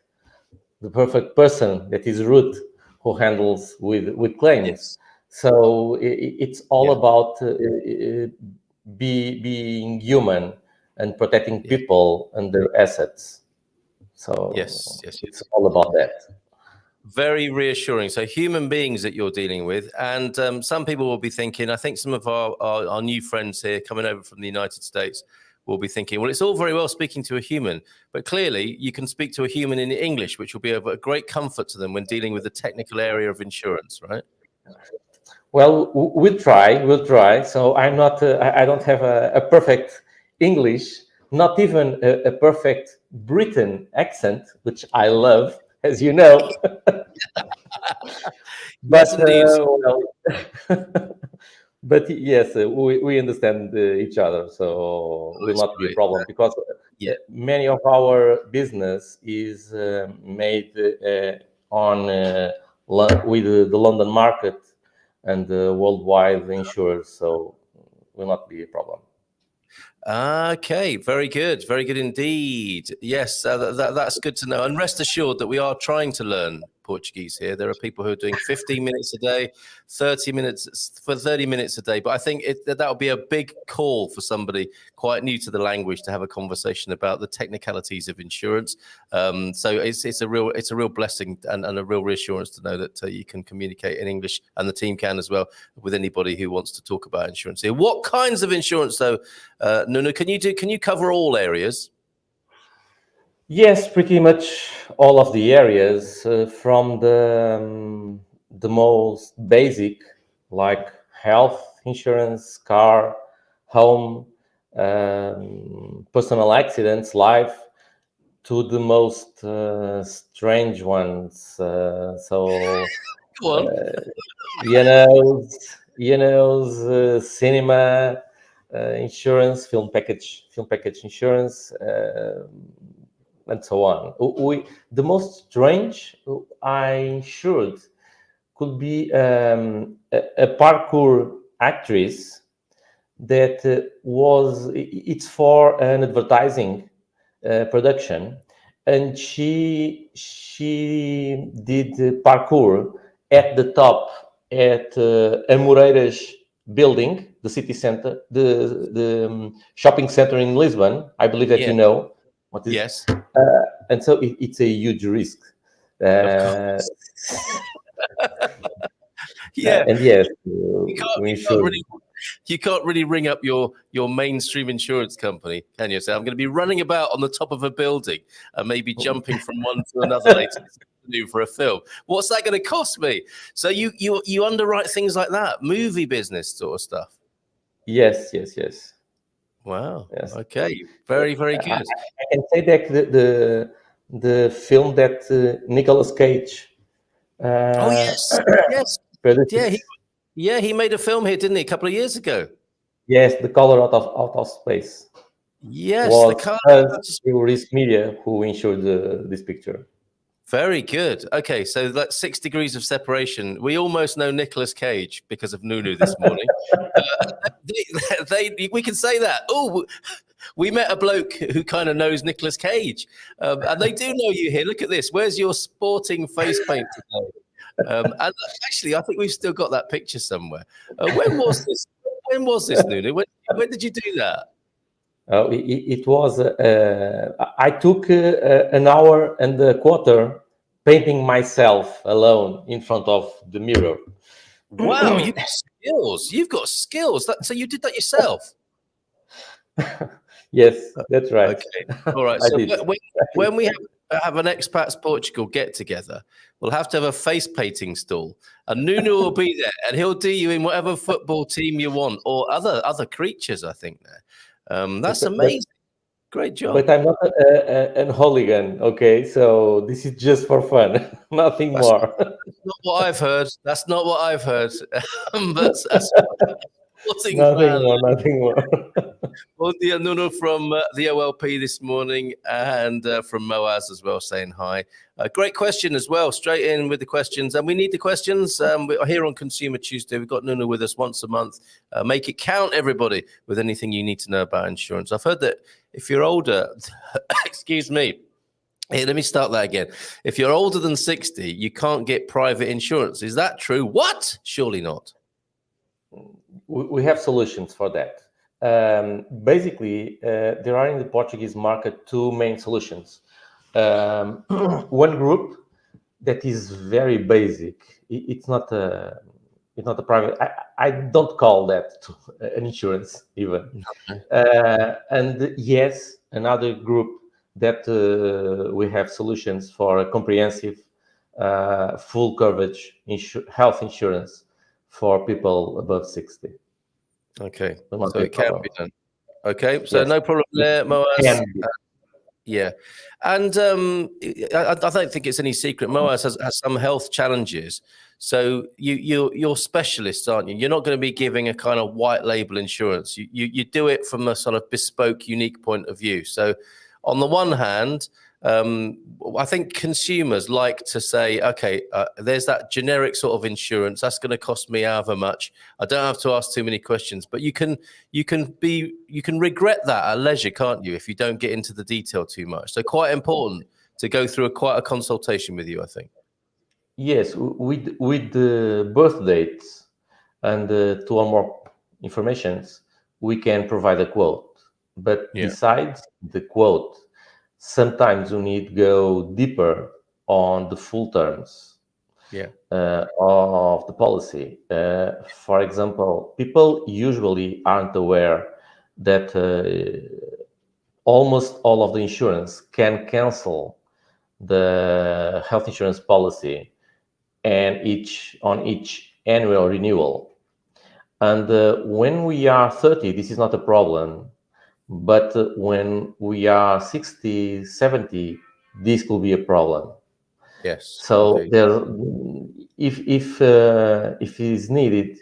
person that is root who handles with claims. Yes. So it's all about being human and protecting people and their assets. So Yes. it's all about that. Very reassuring. So human beings that you're dealing with, and some people will be thinking, I think some of our new friends here coming over from the United States will be thinking, well, it's all very well speaking to a human, but clearly you can speak to a human in English, which will be of a great comfort to them when dealing with the technical area of insurance, right? Well, we'll try. So I'm not, I don't have a perfect English, not even a perfect Britain accent, which I love, as you know. Yes, indeed. But yes, we understand each other, so will not be a problem, because many of our business is made on with the London market and worldwide insurers, so will not be a problem. Okay, very good indeed. Yes, that's good to know. And rest assured that we are trying to learn Portuguese here. There are people who are doing 15 minutes a day, 30 minutes a day. But I think that would be a big call for somebody quite new to the language to have a conversation about the technicalities of insurance. So it's a real blessing and a real reassurance to know that you can communicate in English, and the team can as well, with anybody who wants to talk about insurance here. What kinds of insurance, though, Nuno, can you cover all areas? Yes, pretty much all of the areas, from the most basic, like health insurance, car, home, personal accidents, life, to the most strange ones. So, Go on. cinema insurance, film package insurance. And so on. The most strange I insured could be a parkour actress that it's for an advertising production, and she did parkour at the top at Amoreiras building, the city center, the shopping center in Lisbon. I believe that you know. What is, yes. And so it's a huge risk. Of course. Yeah. And yes, you can't really ring up your mainstream insurance company, can you? Say, I'm going to be running about on the top of a building and maybe jumping from one to another later this afternoon for a film. What's that going to cost me? So you underwrite things like that, movie business sort of stuff. Yes. Wow. Yes. Okay. Very good. I can say that the film that Nicolas Cage. Yes. He made a film here, didn't he, a couple of years ago? Yes, The Color Out of Space. Yes, The Color Risk Media who insured this picture. Very good. Okay, so that's 6 degrees of separation. We almost know Nicolas Cage because of Nuno this morning. We can say that. Oh, we met a bloke who kind of knows Nicolas Cage, and they do know you here. Look at this. Where's your sporting face paint today? And actually, I think we've still got that picture somewhere. When was this? When was this, Nuno? When did you do that? It was. I took an hour and a quarter painting myself alone in front of the mirror. Wow, you've got skills. You've got skills. So you did that yourself? Yes, that's right. Okay. All right. So when we have an Expats Portugal get together, we'll have to have a face painting stall, and Nuno will be there, and he'll do you in whatever football team you want, or other creatures. I think there. That's amazing. Great job. But I'm not an hooligan, okay? So this is just for fun, nothing more. That's not what I've heard. That's not what I've heard. But nothing more. Well, Nuno from the OLP this morning, and from Moaz as well, saying hi. Great question as well. Straight in with the questions, and we need the questions. We're here on Consumer Tuesday. We've got Nuno with us once a month. Make it count, everybody, with anything you need to know about insurance. I've heard that if you're older, excuse me. Hey, let me start that again. If you're older than 60, you can't get private insurance. Is that true? What? Surely not. We have solutions for that. Basically, there are in the Portuguese market two main solutions. One group that is very basic. It's not a private. I don't call that an insurance even. And yes, another group that we have solutions for a comprehensive, full coverage health insurance for people above 60. Okay, so it can be done. Okay, so Yes. no problem there, Moaz. Can be. Yeah, and I don't think it's any secret. Moaz has some health challenges, so you're specialists, aren't you? You're not going to be giving a kind of white label insurance. You do it from a sort of bespoke, unique point of view. So, on the one hand, I think consumers like to say, okay, there's that generic sort of insurance that's going to cost me however much. I don't have to ask too many questions, but you can regret that at leisure, can't you, if you don't get into the detail too much? So quite important to go through quite a consultation with you, I think. Yes, with the birth dates and 2 or more informations, we can provide a quote. But besides the quote, sometimes we need to go deeper on the full terms of the policy. For example, people usually aren't aware that almost all of the insurance can cancel the health insurance policy and on each annual renewal. And when we are 30, this is not a problem. But when we are 60, 70, this could be a problem. Yes. So if it is needed,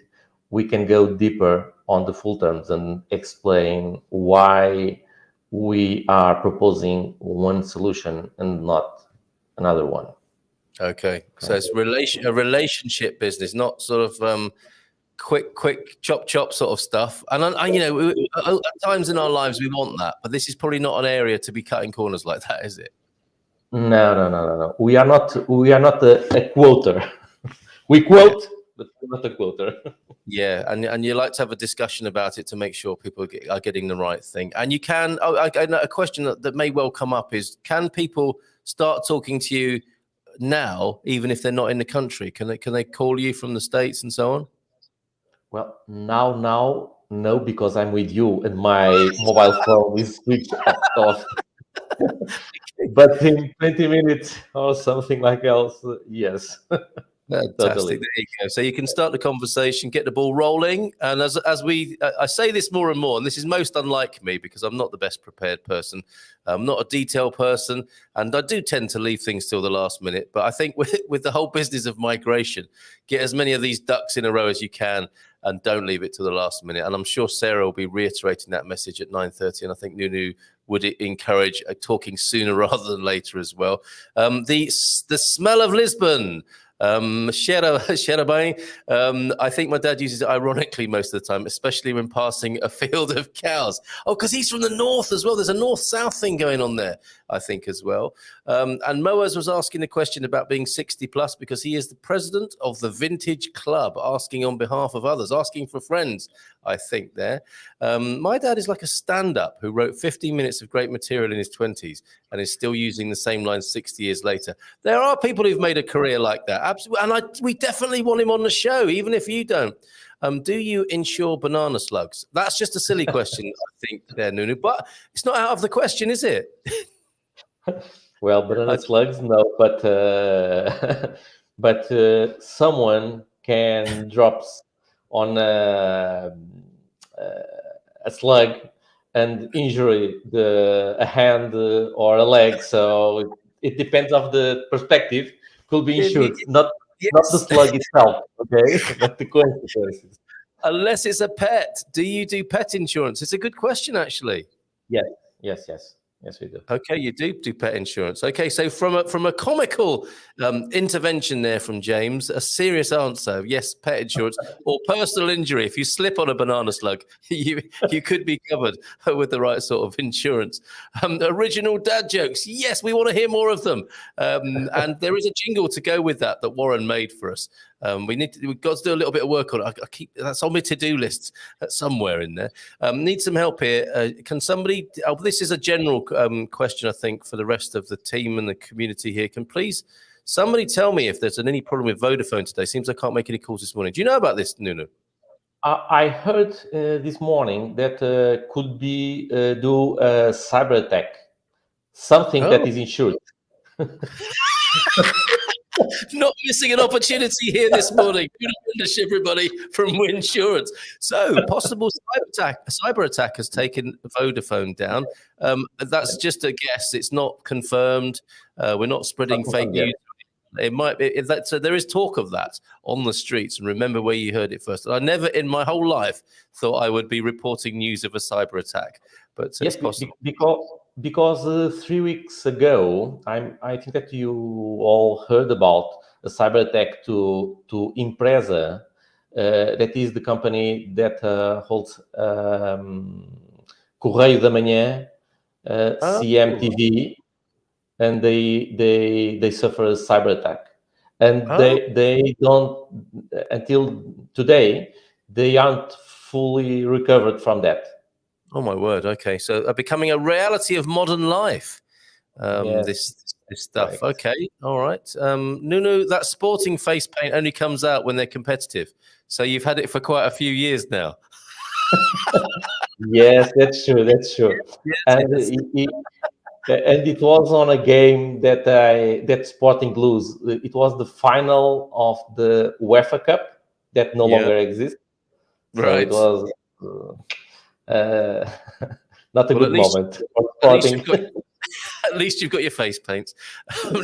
we can go deeper on the full terms and explain why we are proposing one solution and not another one. Okay. So it's a relationship business, not sort of quick chop sort of stuff. And at times in our lives we want that, but this is probably not an area to be cutting corners like that, is it? No. We are not a quoter. We quote, but we're not a quoter. Yeah, and you like to have a discussion about it to make sure people are getting the right thing. And you can. A question that may well come up is: can people start talking to you now, even if they're not in the country? Can they call you from the States and so on? Well, now, no, because I'm with you and my mobile phone is switched off. But in 20 minutes or something like else, yes. Fantastic. Totally. There you go. So you can start the conversation, get the ball rolling. And as I say this more and more, and this is most unlike me because I'm not the best prepared person. I'm not a detail person, and I do tend to leave things till the last minute. But I think with the whole business of migration, get as many of these ducks in a row as you can, and don't leave it to the last minute. And I'm sure Sarah will be reiterating that message at 9:30. And I think Nunu would encourage talking sooner rather than later as well. The smell of Lisbon. I think my dad uses it ironically most of the time, especially when passing a field of cows. Oh, because he's from the north as well. There's a north-south thing going on there, I think, as well. And Moaz was asking a question about being 60 plus because he is the president of the Vintage Club, asking on behalf of others, asking for friends, I think there. My dad is like a stand-up who wrote 15 minutes of great material in his 20s and is still using the same lines 60 years later. There are people who've made a career like that. Absolutely. And we definitely want him on the show, even if you don't. Do you insure banana slugs? That's just a silly question, I think, there, Nunu. But it's not out of the question, is it? Well, banana slugs, no. But someone can drop on a slug and injure a hand or a leg. So it depends of the perspective. Could be insured, not the slug itself, okay, but the consequences. Unless it's a pet. Do you do pet insurance? It's a good question, actually. Yes, we do. Okay, you do pet insurance. Okay, so from a comical intervention there from James, a serious answer: yes, pet insurance or personal injury. If you slip on a banana slug, you could be covered with the right sort of insurance. Original dad jokes. Yes, we want to hear more of them. And there is a jingle to go with that Warren made for us. We've got to do a little bit of work on it. I keep that's on my to-do list somewhere in there. Need some help here. Can somebody? This is a general question, I think, for the rest of the team and the community here. Can please somebody tell me if there's any problem with Vodafone today? Seems I can't make any calls this morning. Do you know about this, Nuno? I heard this morning that could be do a cyber attack, something that is insured. Not missing an opportunity here this morning. Good finish, everybody, from Winsurance. So, possible cyber attack has taken Vodafone down. That's just a guess. It's not confirmed. We're not spreading fake news. It might be so. There is talk of that on the streets. And remember where you heard it first. I never in my whole life thought I would be reporting news of a cyber attack, but yes, it's possible. Because 3 weeks ago, I think that you all heard about a cyber attack to Impresa. That is the company that holds Correio da Manhã, CMTV, and they suffer a cyber attack. And they don't, until today, they aren't fully recovered from that. Oh my word! Okay, so becoming a reality of modern life. Yes. This stuff. Right. Okay, all right. Nuno, that sporting face paint only comes out when they're competitive. So you've had it for quite a few years now. Yes, that's true. That's true. Yes, and it was on a game that Sporting lose. It was the final of the UEFA Cup that no longer exists. So right. It was. Not a good moment. At least you've got your face paints.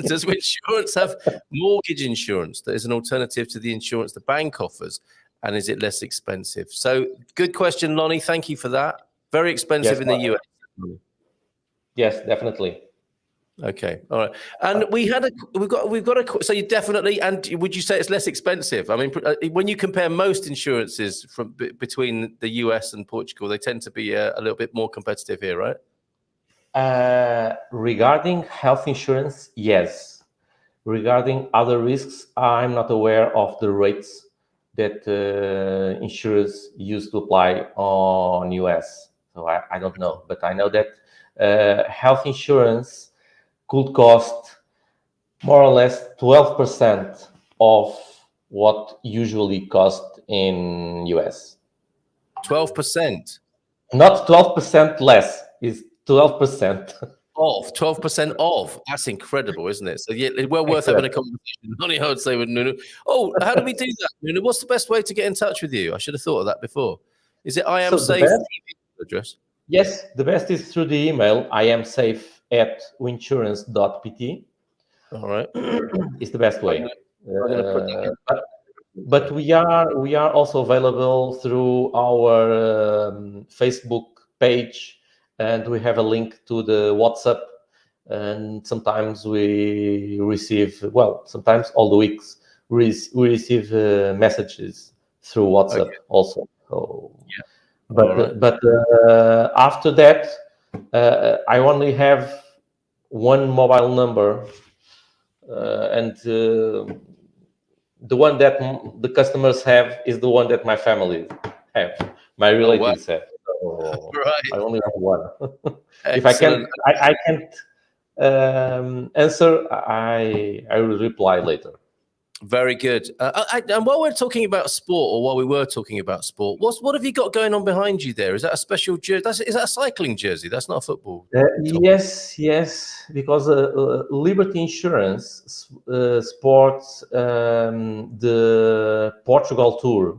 Does Winsurance have mortgage insurance that is an alternative to the insurance the bank offers? And is it less expensive? So good question, Lonnie. Thank you for that. Very expensive in the US. Yes, definitely. Okay, all right. And we've got a. So you definitely. And would you say it's less expensive? I mean, when you compare most insurances from between the US and Portugal, they tend to be a little bit more competitive here, right? Regarding health insurance, yes. Regarding other risks, I'm not aware of the rates that insurers use to apply on US. So I don't know, but I know that health insurance could cost more or less 12% of what usually cost in US. 12%? Not 12% less, it's 12%. Of 12% of. That's incredible, isn't it? So yeah, it's well worth having a conversation. Only I would say with Nuno. Oh, how do we do that, Nuno? What's the best way to get in touch with you? I should have thought of that before. Is it I am safe address? Yes, the best is through the email iamsafe@winsurance.pt. All right, it's the best way. But we are also available through our Facebook page, and we have a link to the WhatsApp. And sometimes we receive, sometimes all the weeks we receive messages through WhatsApp also. So, yeah. But after that, I only have one mobile number, and the one that the customers have is the one that my family have, my relatives have. So I only have one. If I can't answer, I will reply later. Very good. And while we're talking about sport, or while we were talking about sport, what have you got going on behind you there? Is that a special jersey? Is that a cycling jersey? That's not a football. Yes, because Liberty Insurance sports the Portugal tour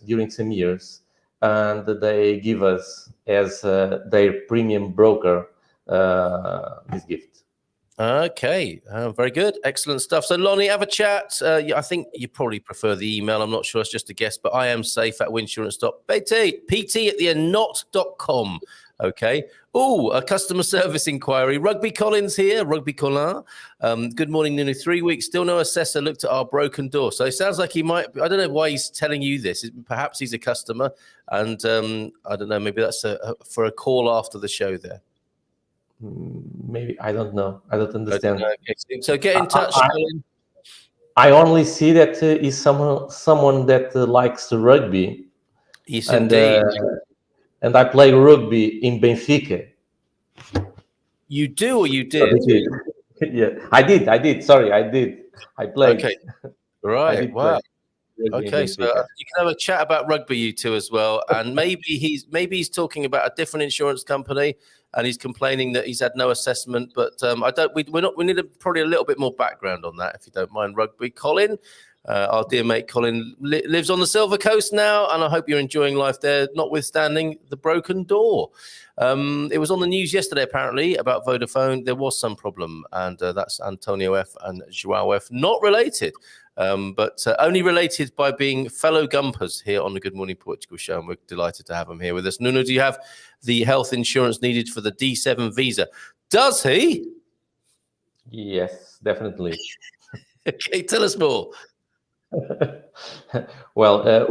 during some years, and they give us as their premium broker this gift. Okay, very good. Excellent stuff. So, Lonnie, have a chat. I think you probably prefer the email. I'm not sure. It's just a guess, but I am safe at winsurance.pt@not.com. Okay. Oh, a customer service inquiry. Rugby Collins here. Rugby Colin. Good morning, Nuno. 3 weeks. Still no assessor looked at our broken door. So it sounds like he might. I don't know why he's telling you this. Perhaps he's a customer, and I don't know. Maybe that's for a call after the show there. Maybe I don't know. I don't understand. Okay. So get in touch. I only see that is someone that likes rugby, Yes, and indeed. and I play rugby in Benfica. You do or you So did? this is- yeah, I did. Sorry, I did. I played. Okay, I right. did play Wow. rugby in Okay, so Benfica. you can have a chat about rugby, you two as well, and maybe he's talking about a different insurance company, and he's complaining that he's had no assessment. But I don't. We need probably a little bit more background on that, if you don't mind. Rugby, Colin, our dear mate Colin lives on the Silver Coast now, and I hope you're enjoying life there, notwithstanding the broken door. It was on the news yesterday, apparently, about Vodafone. There was some problem, and that's Antonio F and Joao F, not related. But only related by being fellow Gumpers here on the Good Morning Portugal show, and we're delighted to have him here with us. Nuno, do you have the health insurance needed for the D7 visa? Does he? Yes, definitely. Okay, tell us more. Well,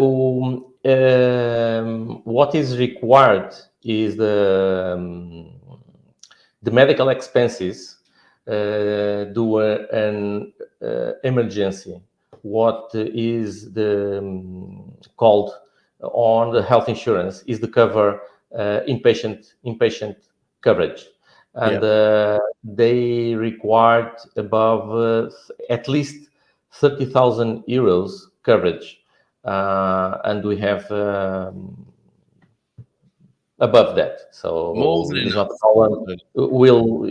what is required is the medical expenses do an emergency. What is the called on the health insurance is the cover inpatient coverage, and they required above at least 30,000 euros coverage, and we have above that. More So than it is enough. not a problem. Will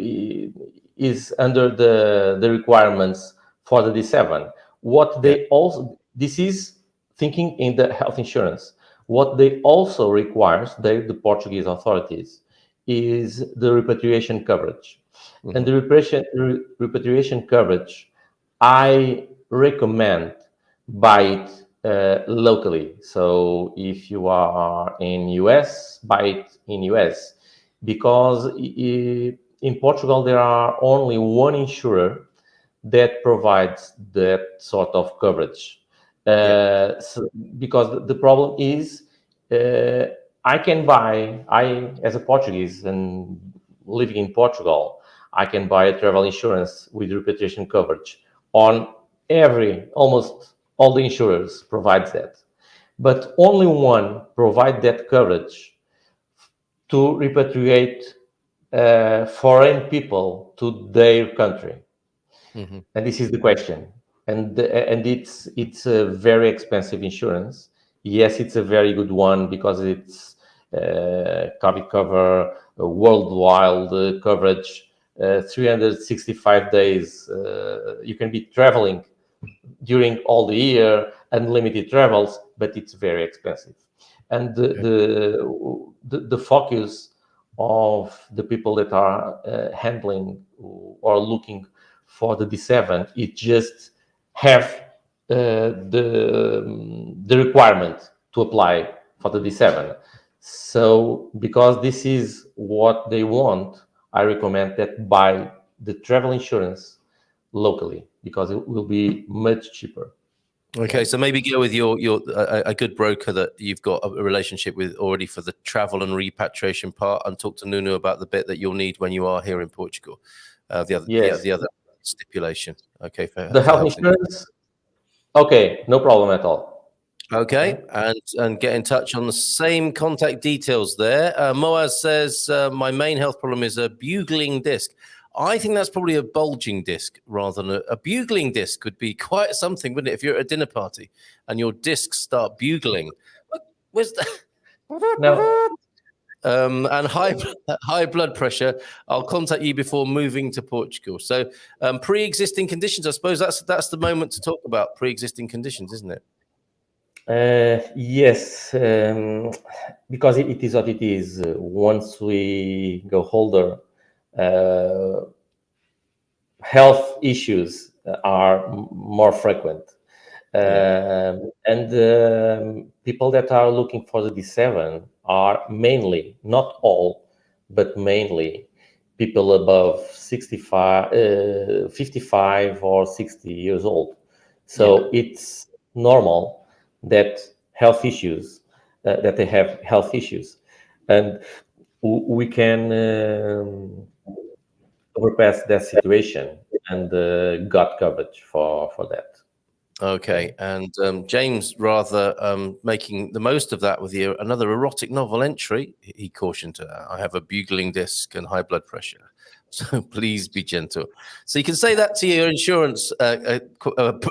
is under the requirements for the D7. What they also, this is thinking in the health insurance. What they also requires, the Portuguese authorities, is the repatriation coverage. And the repatriation coverage, I recommend buy it locally. So if you are in US, buy it in US, because in Portugal there are only one insurer that provides that sort of coverage. Because the problem is, I as a Portuguese and living in Portugal, I can buy a travel insurance with repatriation coverage on almost all the insurers provides that, but only one provide that coverage to repatriate foreign people to their country. And this is the question. And it's a very expensive insurance. Yes, it's a very good one because it's cover worldwide coverage, 365 days. You can be traveling during all the year, unlimited travels, but it's very expensive. And the focus of the people that are handling or looking for the D7, it just have the requirement to apply for the D7. So because this is what they want, I recommend that buy the travel insurance locally, because it will be much cheaper. Okay, so maybe go with your a good broker that you've got a relationship with already for the travel and repatriation part, and talk to Nuno about the bit that you'll need when you are here in Portugal. The other stipulation. Okay, the health insurance. Okay, no problem at all. Okay, and get in touch on the same contact details there. Moaz says, my main health problem is a bugling disc. I think that's probably a bulging disc rather than a bugling disc. Would be quite something, wouldn't it? If you're at a dinner party and your discs start bugling. Where's that? No. And high blood pressure. I'll contact you before moving to Portugal. So pre-existing conditions, I suppose that's the moment to talk about pre-existing conditions, isn't it? Yes, because it is what it is. Once we go older, health issues are more frequent. And people that are looking for the D7 are mainly, not all, but mainly people above 65, 55 or 60 years old. So it's normal that that they have health issues, and we can overpass that situation and got coverage for that. Okay, and James, rather making the most of that with another erotic novel entry, he cautioned, I have a bugling disc and high blood pressure, so please be gentle. So you can say that to your insurance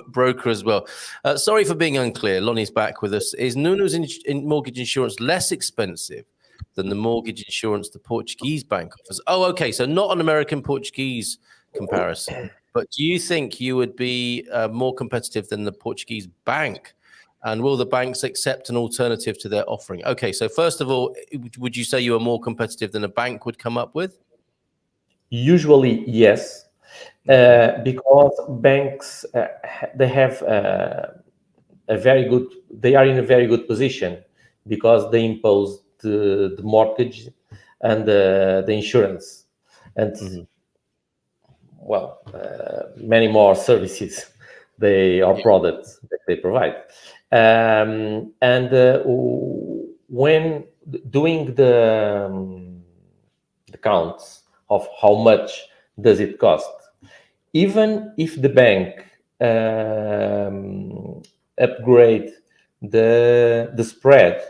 broker as well. Sorry for being unclear. Lonnie's back with us. Is Nunu's mortgage insurance less expensive than the mortgage insurance the Portuguese bank offers? Oh, okay, so not an American-Portuguese comparison. But do you think you would be more competitive than the Portuguese bank? And will the banks accept an alternative to their offering? Okay, so first of all, would you say you are more competitive than a bank would come up with? Usually, yes, because banks they have they are in a very good position because they impose the mortgage and the insurance and many more services products that they provide. When doing the counts of how much does it cost, even if the bank upgrade the spread,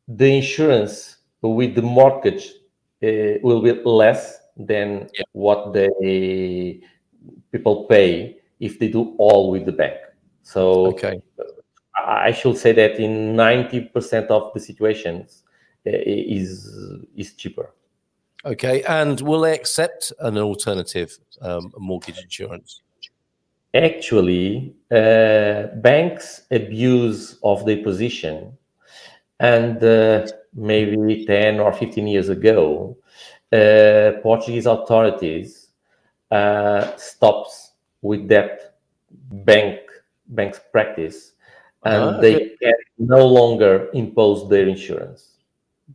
the insurance with the mortgage will be less than what people pay if they do all with the bank. So I should say that in 90% of the situations is cheaper. Okay, and will they accept an alternative mortgage insurance? Actually, banks abuse of their position, and maybe 10 or 15 years ago, Portuguese authorities stops with that bank's practice, and they can no longer impose their insurance.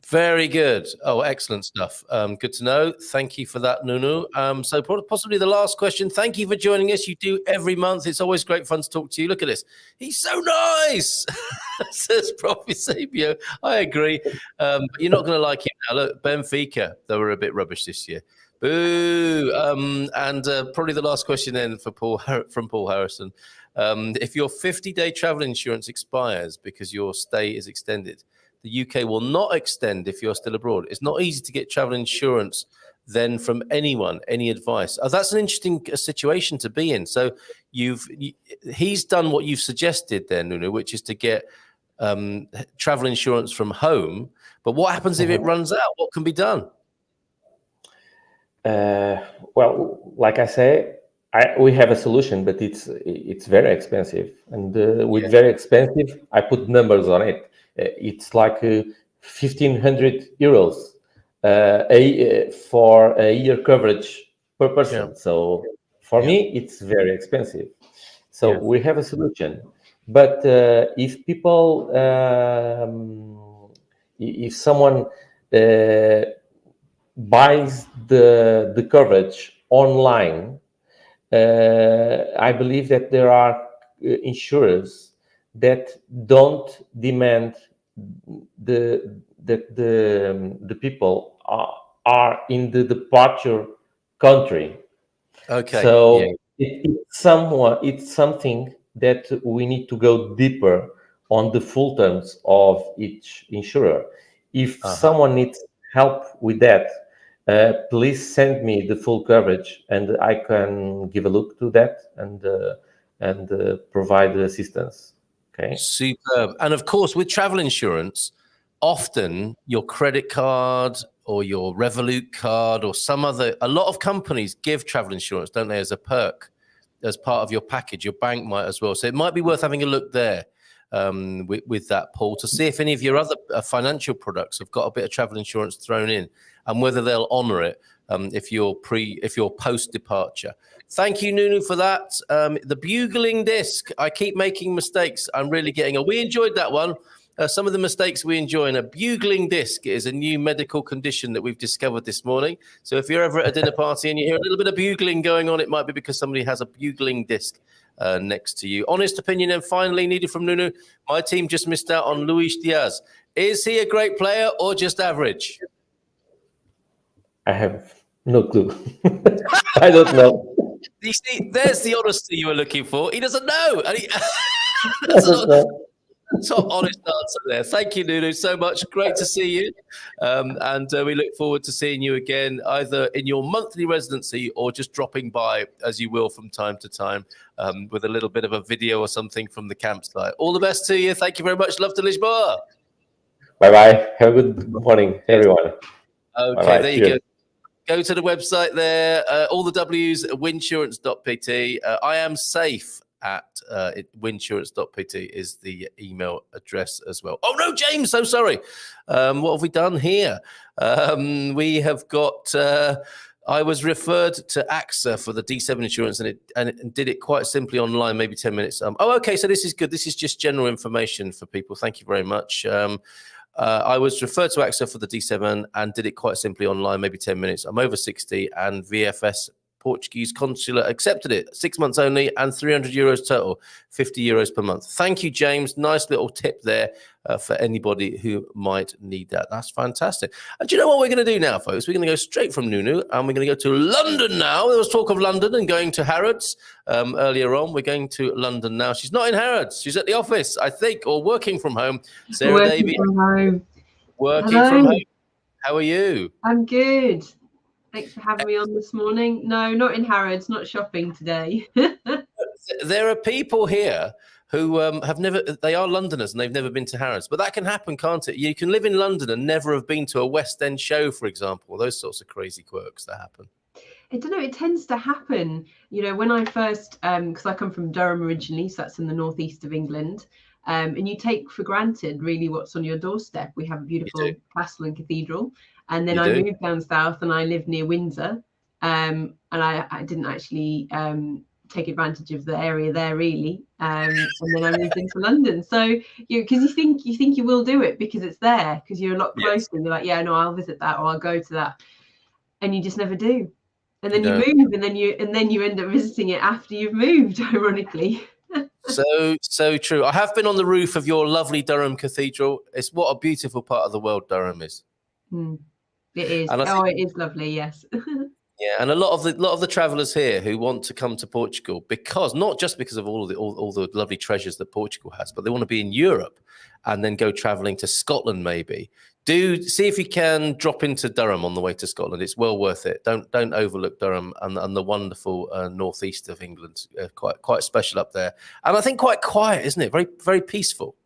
Very good. Oh, excellent stuff. Good to know. Thank you for that, Nunu. So possibly the last question. Thank you for joining us. You do every month. It's always great fun to talk to you. Look at this. He's so nice, says Prof. Eusebio. I agree. But you're not going to like him now. Look, Benfica, they were a bit rubbish this year. Boo. And probably the last question then from Paul Harrison. If your 50-day travel insurance expires because your stay is extended, the UK will not extend if you're still abroad. It's not easy to get travel insurance then from anyone. Any advice? That's an interesting situation to be in. So he's done what you've suggested then, Nuno, which is to get travel insurance from home. But what happens if it runs out? What can be done? Well, like I say, we have a solution, but it's very expensive. And with very expensive, I put numbers on it. It's like 1,500 euros for a year coverage per person. So for me, it's very expensive. So we have a solution. But if people, if someone buys the coverage online, I believe that there are insurers that don't demand that the people are in the departure country. Okay. So it's something that we need to go deeper on the full terms of each insurer. If someone needs help with that, please send me the full coverage, and I can give a look to that and provide assistance. Okay. Superb. And of course, with travel insurance, often your credit card or your Revolut card or a lot of companies give travel insurance, don't they, as a perk, as part of your package. Your bank might as well. So it might be worth having a look there with that, Paul, to see if any of your other financial products have got a bit of travel insurance thrown in and whether they'll honor it if you're post departure. Thank you, Nunu, for that. The bugling disc. I keep making mistakes. I'm really getting we enjoyed that one. Some of the mistakes we enjoy in a bugling disc is a new medical condition that we've discovered this morning. So if you're ever at a dinner party and you hear a little bit of bugling going on, it might be because somebody has a bugling disc next to you. Honest opinion, and finally, needed from Nunu. My team just missed out on Luis Diaz. Is he a great player or just average? I have no clue. I don't know. You see, there's the honesty you were looking for. He doesn't know. And top honest answer there. Thank you, Nunu, so much. Great to see you. And we look forward to seeing you again, either in your monthly residency or just dropping by, as you will from time to time, with a little bit of a video or something from the campsite. All the best to you. Thank you very much. Love to Lisboa. Bye-bye. Have a good morning, everyone. Okay, Bye-bye. there you go. Go to the website there. All the W's, winsurance.pt. I am safe at winsurance.pt is the email address as well. Oh, no, James, so sorry. What have we done here? We have got... I was referred to AXA for the D7 insurance and it did it quite simply online, maybe 10 minutes. Okay, so this is good. This is just general information for people. Thank you very much. I was referred to AXA for the D7 and did it quite simply online, maybe 10 minutes. I'm over 60 and VFS Portuguese consulate accepted it. 6 months only and €300 total, €50 per month. Thank you, James. Nice little tip there for anybody who might need that. That's fantastic. And do you know what we're going to do now, folks? We're going to go straight from Nunu and we're going to go to London now. There was talk of London and going to Harrods earlier on. We're going to London now. She's not in Harrods. She's at the office, I think, or working from home. Sarah Davy. From home. Working Hello. from home. How are you? I'm good. Thanks for having me on this morning. No, not in Harrods, not shopping today. There are people here who have never, they are Londoners and they've never been to Harrods, but that can happen, can't it? You can live in London and never have been to a West End show, for example, those sorts of crazy quirks that happen. I don't know, it tends to happen. You know, when I first, because I come from Durham originally, so that's in the northeast of England, and you take for granted really what's on your doorstep. We have a beautiful castle and cathedral. And then I moved down south and I lived near Windsor. And I didn't actually take advantage of the area there really. And then I moved into London. So because you think you will do it because it's there, because you're a lot closer. And you're like, yeah, no, I'll visit that or I'll go to that. And you just never do. And then you move and then you end up visiting it after you've moved, ironically. So true. I have been on the roof of your lovely Durham Cathedral. It's what a beautiful part of the world Durham is. It is. It is lovely. Yes. Yeah, and a lot of the travellers here who want to come to Portugal because not just because of all the lovely treasures that Portugal has, but they want to be in Europe and then go travelling to Scotland. Maybe do see if you can drop into Durham on the way to Scotland. It's well worth it. Don't overlook Durham and the wonderful northeast of England. Quite special up there, and I think quite quiet, isn't it? Very very peaceful.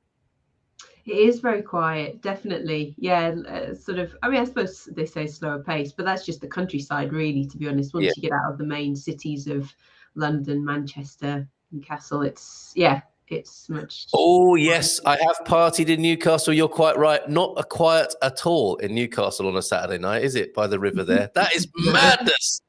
It is very quiet, definitely. Yeah, sort of. I mean, I suppose they say slower pace, but that's just the countryside, really. To be honest, once you get out of the main cities of London, Manchester, Newcastle, it's much. Oh yes, I have partied in Newcastle. You're quite right. Not a quiet at all in Newcastle on a Saturday night, is it? By the river there. That is madness.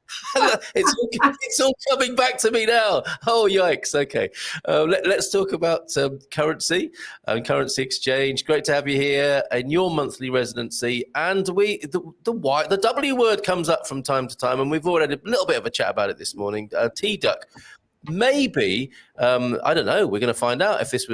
It's all coming back to me now. Oh yikes! Okay, let's talk about currency and currency exchange. Great to have you here in your monthly residency. And the W word comes up from time to time, and we've already had a little bit of a chat about it this morning. T-duck. Maybe I don't know. We're going to find out if this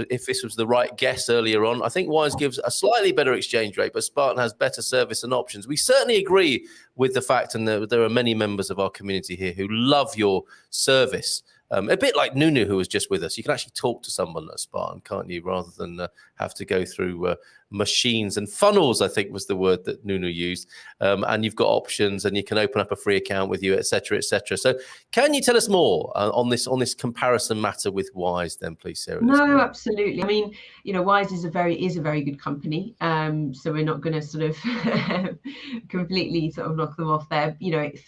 was the right guess earlier on. I think Wise gives a slightly better exchange rate, but Spartan has better service and options. We certainly agree with the fact, and there are many members of our community here who love your service. A bit like Nunu, who was just with us. You can actually talk to someone at Spartan, can't you, rather than have to go through machines and funnels, I think was the word that Nunu used. And you've got options and you can open up a free account with you, et cetera, et cetera. So can you tell us more on this comparison matter with Wise then, please, Sarah? No, absolutely. I mean, Wise is a very good company. So we're not going to sort of completely sort of knock them off there.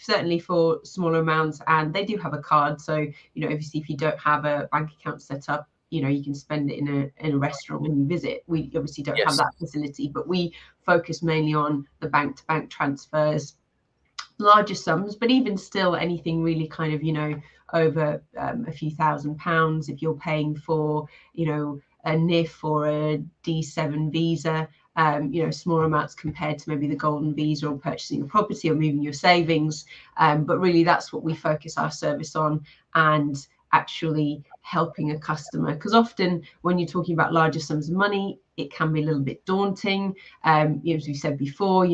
Certainly for smaller amounts, and they do have a card. So, obviously if you don't have a bank account set up, you can spend it in a restaurant when you visit. We obviously don't have that facility, but we focus mainly on the bank-to-bank transfers, larger sums, but even still anything really kind of, over a few £1,000 if you're paying for, a NIF or a D7 visa, small amounts compared to maybe the golden visa or purchasing a property or moving your savings. But really that's what we focus our service on, and actually helping a customer, because often when you're talking about larger sums of money, it can be a little bit daunting. As we said before,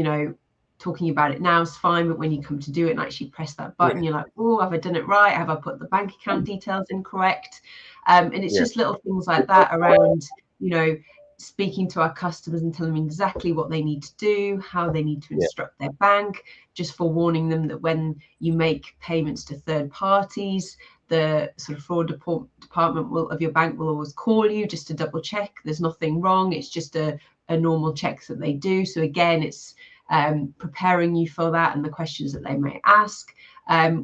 talking about it now is fine, but when you come to do it and actually press that button, you're like, oh, have I done it right? Have I put the bank account details incorrect? And it's just little things like that around, you know, speaking to our customers and telling them exactly what they need to do, how they need to instruct their bank, just forewarning them that when you make payments to third parties, the sort of fraud department of your bank will always call you just to double check there's nothing wrong. It's just a normal checks that they do. So again, it's preparing you for that and the questions that they may ask.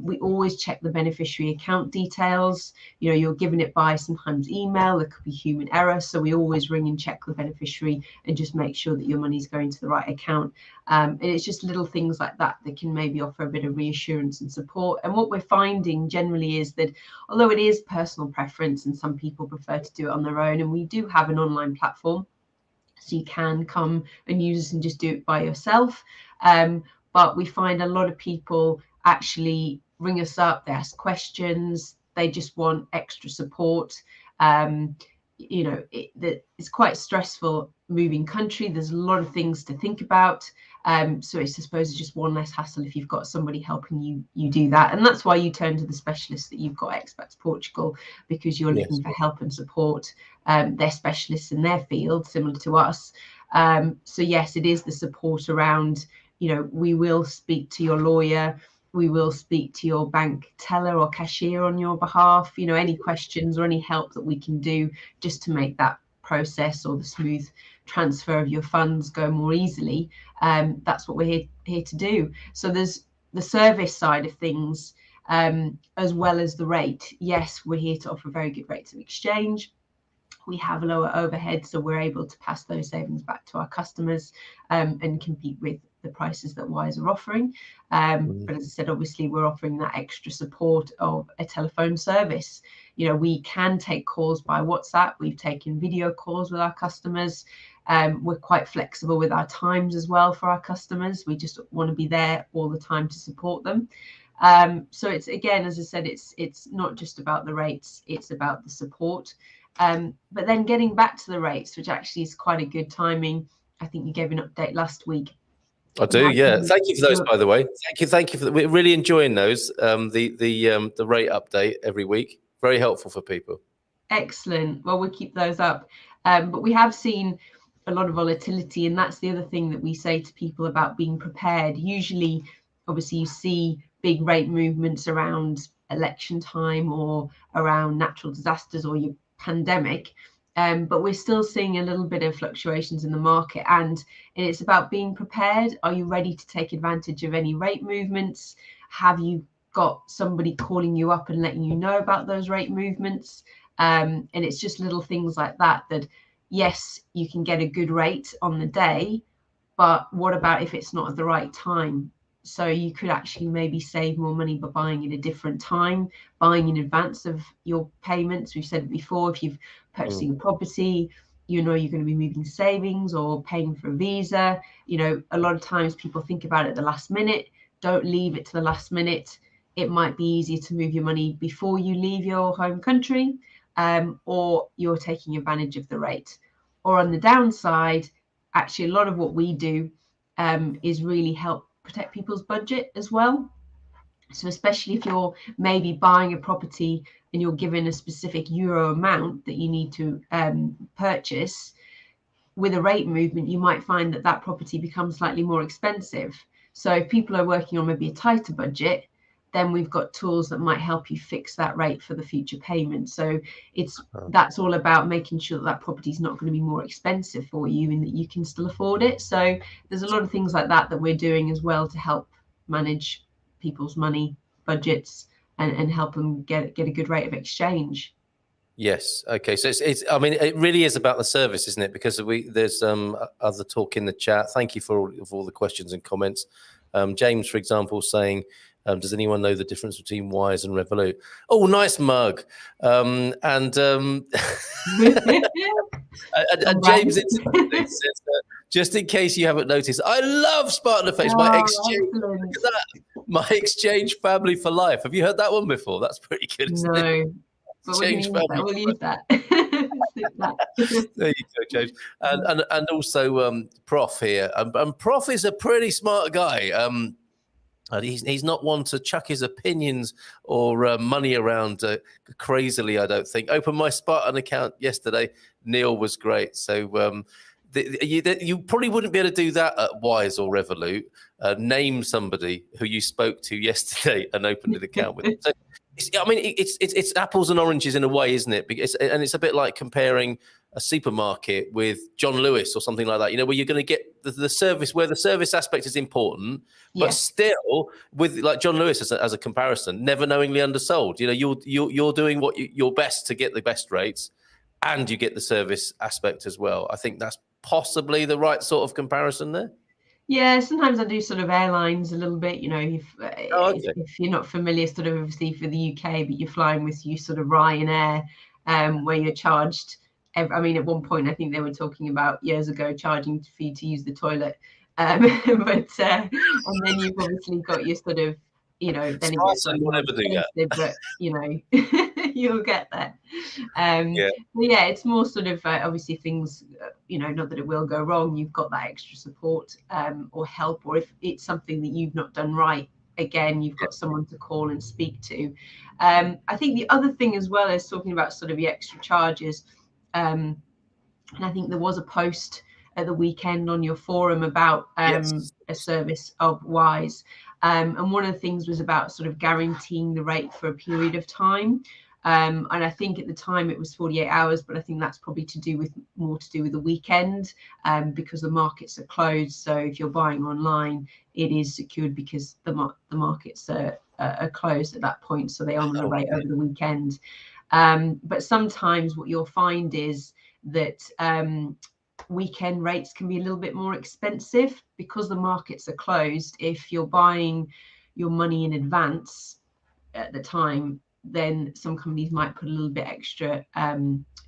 We always check the beneficiary account details. You know, you're given it by sometimes email, there could be human error. So we always ring and check the beneficiary and just make sure that your money's going to the right account. And it's just little things like that that can maybe offer a bit of reassurance and support. And what we're finding generally is that although it is personal preference and some people prefer to do it on their own, and we do have an online platform, so you can come and use it and just do it by yourself. But we find a lot of people actually ring us up, they ask questions, they just want extra support. You know, it's quite stressful moving country. There's a lot of things to think about. So it's, I suppose, just one less hassle if you've got somebody helping you do that. And that's why you turn to the specialists that you've got, Expats Portugal, because you're looking for help and support. They're specialists in their field, similar to us. So yes, it is the support around, you know, we will speak to your lawyer, we will speak to your bank teller or cashier on your behalf, you know, any questions or any help that we can do just to make that process or the smooth transfer of your funds go more easily. That's what we're here to do. So there's the service side of things, as well as the rate. Yes, we're here to offer very good rates of exchange. We have a lower overhead, so we're able to pass those savings back to our customers and compete with the prices that Wise are offering. But as I said, obviously we're offering that extra support of a telephone service. You know, we can take calls by WhatsApp. We've taken video calls with our customers. We're quite flexible with our times as well for our customers. We just want to be there all the time to support them. So it's, again, as I said, it's not just about the rates, it's about the support. But then getting back to the rates, which actually is quite a good timing. I think you gave an update last week. I do, yeah. Thank you for those, by the way. Thank you for we're really enjoying those. The rate update every week, very helpful for people. Excellent. Well, we'll keep those up. But we have seen a lot of volatility, and that's the other thing that we say to people about being prepared. Usually, obviously, you see big rate movements around election time or around natural disasters or your pandemic. But we're still seeing a little bit of fluctuations in the market, and it's about being prepared. Are you ready to take advantage of any rate movements? Have you got somebody calling you up and letting you know about those rate movements? And it's just little things like that, yes, you can get a good rate on the day, but what about if it's not at the right time? So you could actually maybe save more money by buying at a different time, buying in advance of your payments. We've said it before, if you're purchasing a property, you know you're going to be moving savings or paying for a visa. You know, a lot of times people think about it at the last minute. Don't leave it to the last minute. It might be easier to move your money before you leave your home country, or you're taking advantage of the rate. Or on the downside, actually a lot of what we do is really help protect people's budget as well. So especially if you're maybe buying a property and you're given a specific euro amount that you need to purchase, with a rate movement, you might find that property becomes slightly more expensive. So if people are working on maybe a tighter budget, then we've got tools that might help you fix that rate for the future payment. So that's all about making sure that property is not going to be more expensive for you and that you can still afford it. So there's a lot of things like that we're doing as well to help manage people's money budgets and help them get a good rate of exchange. Yes. Okay. So it's I mean, it really is about the service, isn't it? Because there's other talk in the chat. Thank you for all the questions and comments. James, for example, saying, does anyone know the difference between Wise and Revolut? Oh, nice mug. And James says, just in case you haven't noticed, I love Spartan FX. My exchange family for life. Have you heard that one before? That's pretty good, isn't it? But we'll use that. There you go, James. And also Prof here. And Prof is a pretty smart guy. He's not one to chuck his opinions or money around crazily, I don't think. Opened my Spartan account yesterday. Neil was great. So you probably wouldn't be able to do that at Wise or Revolut. Name somebody who you spoke to yesterday and opened an account with them. So, it's apples and oranges in a way, isn't it? And it's a bit like comparing a supermarket with John Lewis or something like that, where you're going to get the service, where the service aspect is important, but still with like John Lewis as a comparison, never knowingly undersold. You're doing your best to get the best rates, and you get the service aspect as well. I think that's possibly the right sort of comparison there. Yeah, sometimes I do sort of airlines a little bit, if you're not familiar, sort of obviously for the UK, but you're flying with you sort of Ryanair, where you're charged. At one point, I think they were talking about years ago charging for you to use the toilet. And then you've obviously got your sort of, then it gets but you'll get there. It's more sort of obviously things, not that it will go wrong. You've got that extra support or help, or if it's something that you've not done right, again, you've got someone to call and speak to. I think the other thing as well is talking about sort of the extra charges. And I think there was a post at the weekend on your forum about a service of Wise. And one of the things was about sort of guaranteeing the rate for a period of time. And I think at the time it was 48 hours, but I think that's probably more to do with the weekend because the markets are closed. So if you're buying online, it is secured because the markets are closed at that point. So they honor the rate over the weekend. But sometimes what you'll find is that weekend rates can be a little bit more expensive because the markets are closed. If you're buying your money in advance at the time, then some companies might put a little bit extra,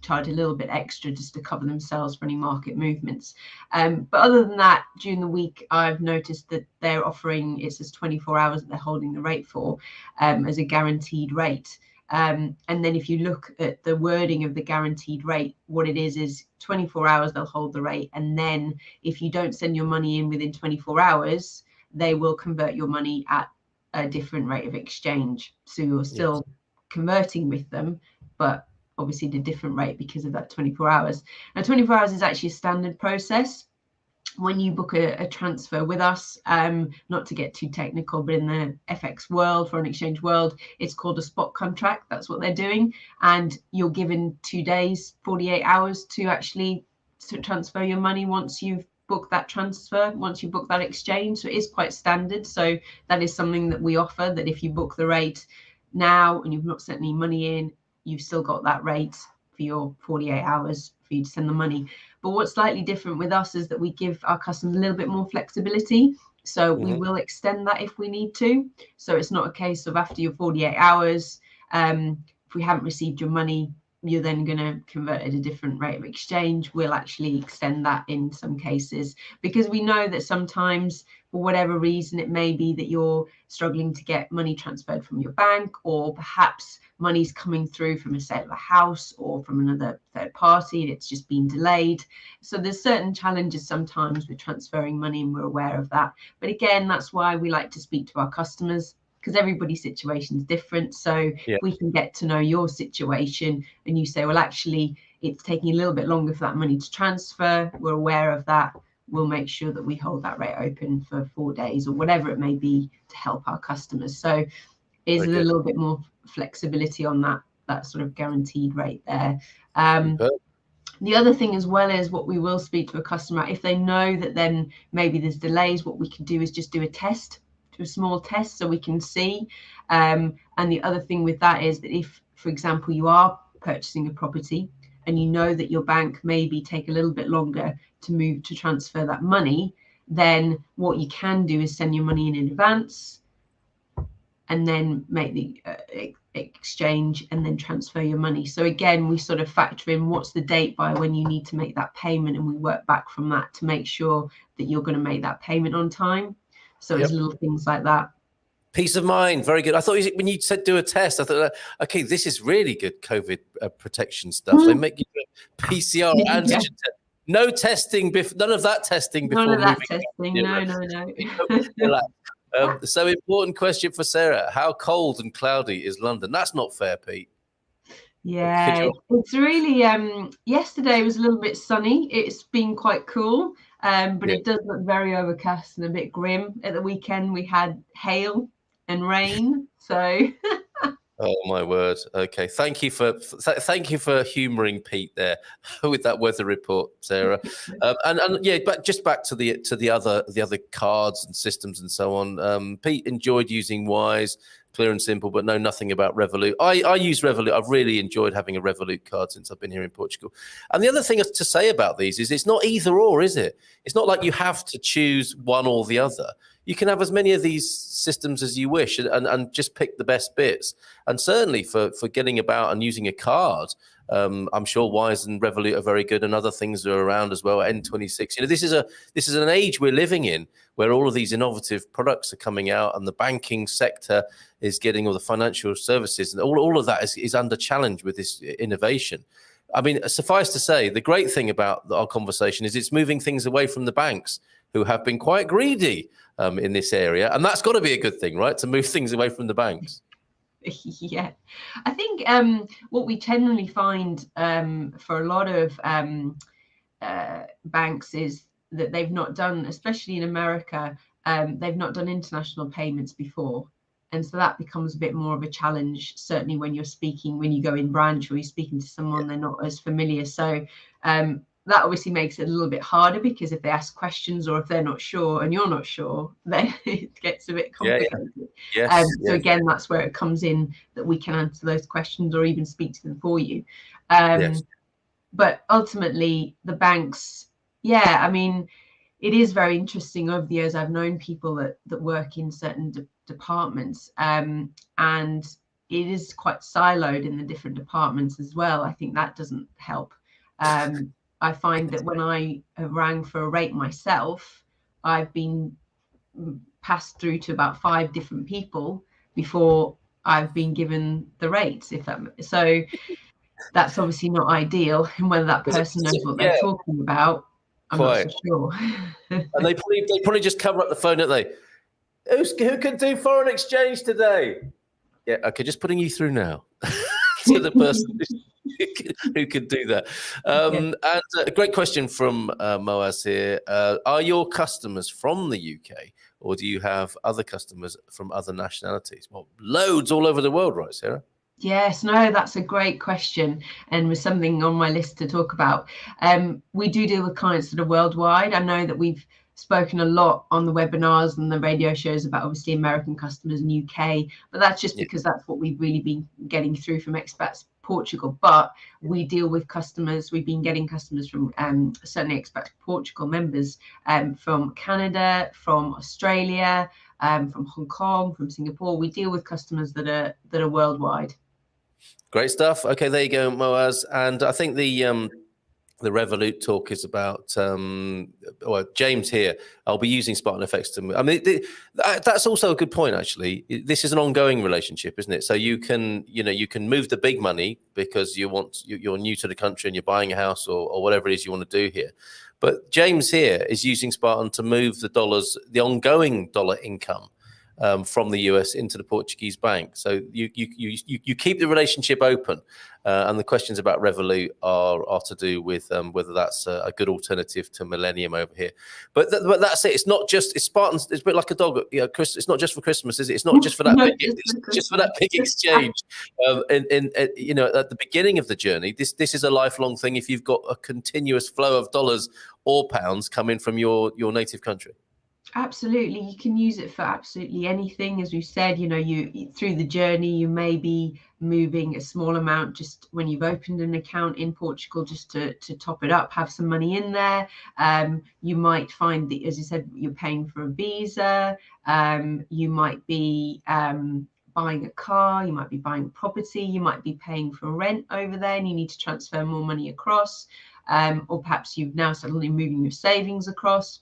charge a little bit extra just to cover themselves for any market movements. But other than that, during the week, I've noticed that they're offering, it says 24 hours that they're holding the rate for as a guaranteed rate. And then if you look at the wording of the guaranteed rate, what it is 24 hours they'll hold the rate. And then if you don't send your money in within 24 hours, they will convert your money at a different rate of exchange. So you're still converting with them, but obviously at a different rate because of that 24 hours. Now, 24 hours is actually a standard process. When you book a transfer with us, not to get too technical, but in the FX world, foreign exchange world, it's called a spot contract. That's what they're doing. And you're given 2 days, 48 hours to actually transfer your money once you've booked that transfer, once you book that exchange. So it is quite standard. So that is something that we offer, that if you book the rate now and you've not sent any money in, you've still got that rate for your 48 hours for you to send the money. But what's slightly different with us is that we give our customers a little bit more flexibility. So we will extend that if we need to. So it's not a case of after your 48 hours, if we haven't received your money, you're then going to convert at a different rate of exchange. We'll actually extend that in some cases because we know that sometimes, for whatever reason it may be, that you're struggling to get money transferred from your bank, or perhaps money's coming through from a sale of a house or from another third party and it's just been delayed. So there's certain challenges sometimes with transferring money, and we're aware of that. But again, that's why we like to speak to our customers, because everybody's situation is different. So we can get to know your situation and you say, well, actually, it's taking a little bit longer for that money to transfer. We're aware of that. We'll make sure that we hold that rate open for 4 days or whatever it may be to help our customers. So is a little bit more flexibility on that sort of guaranteed rate there. The other thing as well is what we will speak to a customer, if they know that then maybe there's delays, what we can do is just do a test, a small test, so we can see. And the other thing with that is that if, for example, you are purchasing a property and you know that your bank maybe take a little bit longer to transfer that money, then what you can do is send your money in advance and then make the exchange and then transfer your money. So again, we sort of factor in what's the date by when you need to make that payment, and we work back from that to make sure that you're going to make that payment on time. So it's little things like that. Peace of mind. Very good. I thought when you said do a test, I thought, okay, this is really good COVID protection stuff. They make you PCR or antigen test. No testing, none of that testing before None of that moving. testing. No. So important question for Sarah. How cold and cloudy is London? That's not fair, Pete. Yeah, it's really, yesterday was a little bit sunny. It's been quite cool, but it does look very overcast and a bit grim. At the weekend, we had hail and rain, so... Oh my word! Okay, thank you for humouring Pete there with that weather report, Sarah. And yeah, but just back to the other cards and systems and so on. Pete enjoyed using Wise, clear and simple, but know nothing about Revolut. I use Revolut. I've really enjoyed having a Revolut card since I've been here in Portugal. And the other thing to say about these is it's not either or, is it? It's not like you have to choose one or the other. You can have as many of these systems as you wish and just pick the best bits. And certainly for getting about and using a card, I'm sure Wise and Revolut are very good, and other things are around as well. N26. You know, this is an age we're living in where all of these innovative products are coming out, and the banking sector is getting all the financial services, and all of that is under challenge with this innovation. I mean, suffice to say, the great thing about our conversation is it's moving things away from the banks, who have been quite greedy in this area. And that's got to be a good thing, right? To move things away from the banks. Yeah, I think what we generally find for a lot of banks is that they've not done, especially in America, they've not done international payments before. And so that becomes a bit more of a challenge, certainly when you go in branch or you're speaking to someone, they're not as familiar. So that obviously makes it a little bit harder, because if they ask questions or if they're not sure and you're not sure, then it gets a bit complicated. So again, that's where it comes in that we can answer those questions or even speak to them for you. But ultimately, the banks, I mean, it is very interesting. Over the years, I've known people that work in certain departments, and it is quite siloed in the different departments as well. I think that doesn't help. I find that when I have rang for a rate myself, I've been passed through to about 5 different people before I've been given the rates. So that's obviously not ideal, and whether that person knows what they're talking about, I'm not so sure. And they probably just cover up the phone, don't they? Who can do foreign exchange today? Yeah, okay, just putting you through now to the person who can do that. And a great question from Moaz here. Are your customers from the UK, or do you have other customers from other nationalities? Well, loads all over the world, right, Sarah? Yes, no, that's a great question, and was something on my list to talk about. We do deal with clients that are worldwide. I know that we've spoken a lot on the webinars and the radio shows about obviously American customers and UK, but that's just because that's what we've really been getting through from Expats Portugal. But we deal with customers, we've been getting customers from certainly Expats Portugal members from Canada, from Australia, from Hong Kong, from Singapore. We deal with customers that are worldwide. Great stuff. Okay, there you go, Moaz. And I think the Revolut talk is about James here. I'll be using Spartan FX to. I mean, that's also a good point. Actually, this is an ongoing relationship, isn't it? So you can move the big money because you're new to the country and you're buying a house or whatever it is you want to do here. But James here is using Spartan to move the ongoing dollar income from the US into the Portuguese bank. So you keep the relationship open, and the questions about Revolut are to do with whether that's a good alternative to Millennium over here. But that's it. It's not just Spartans. It's a bit like a dog. It's not just for Christmas, is it? It's not just for that. Just for that big exchange. At the beginning of the journey, this is a lifelong thing. If you've got a continuous flow of dollars or pounds coming from your native country. Absolutely, you can use it for absolutely anything. As we said, you through the journey, you may be moving a small amount just when you've opened an account in Portugal, just to top it up, have some money in there. You might find that, as you said, you're paying for a visa. You might be buying a car, you might be buying property, you might be paying for rent over there, and you need to transfer more money across. Or perhaps you've now suddenly moving your savings across.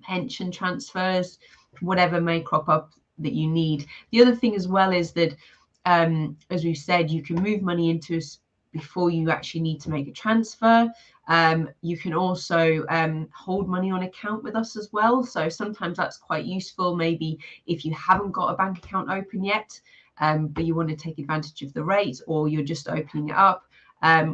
Pension transfers, whatever may crop up that you need. The other thing as well is that, as we've said, you can move money into before you actually need to make a transfer. You can also hold money on account with us as well. So sometimes that's quite useful, maybe if you haven't got a bank account open yet, but you want to take advantage of the rates, or you're just opening it up.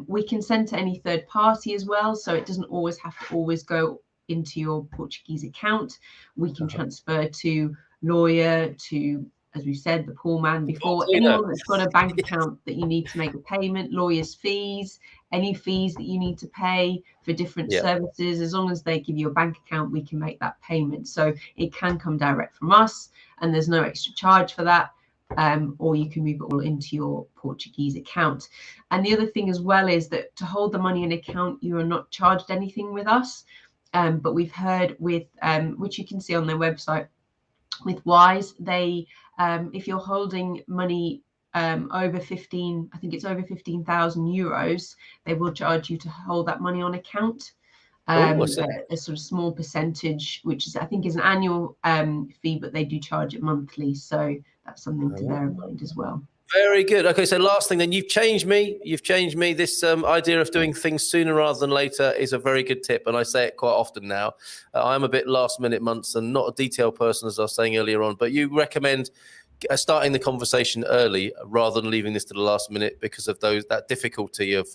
We can send to any third party as well, so it doesn't always have to always go into your Portuguese account. We can transfer to lawyer, to, as we said, the poor man before, anyone that's got a bank account that you need to make a payment, lawyer's fees, any fees that you need to pay for different services. As long as they give you a bank account, we can make that payment. So it can come direct from us, and there's no extra charge for that. Or you can move it all into your Portuguese account. And the other thing as well is that to hold the money in account, you are not charged anything with us. But we've heard with, which you can see on their website, with Wise, they, if you're holding money over 15, I think it's over 15,000 euros, they will charge you to hold that money on account. A sort of small percentage, which is, I think, is an annual fee, but they do charge it monthly. So that's something to bear in mind as well. Very good. Okay, so last thing then, you've changed me. This idea of doing things sooner rather than later is a very good tip, and I say it quite often now. I'm a bit last minute months and not a detailed person, as I was saying earlier on, but you recommend starting the conversation early rather than leaving this to the last minute because of that difficulty of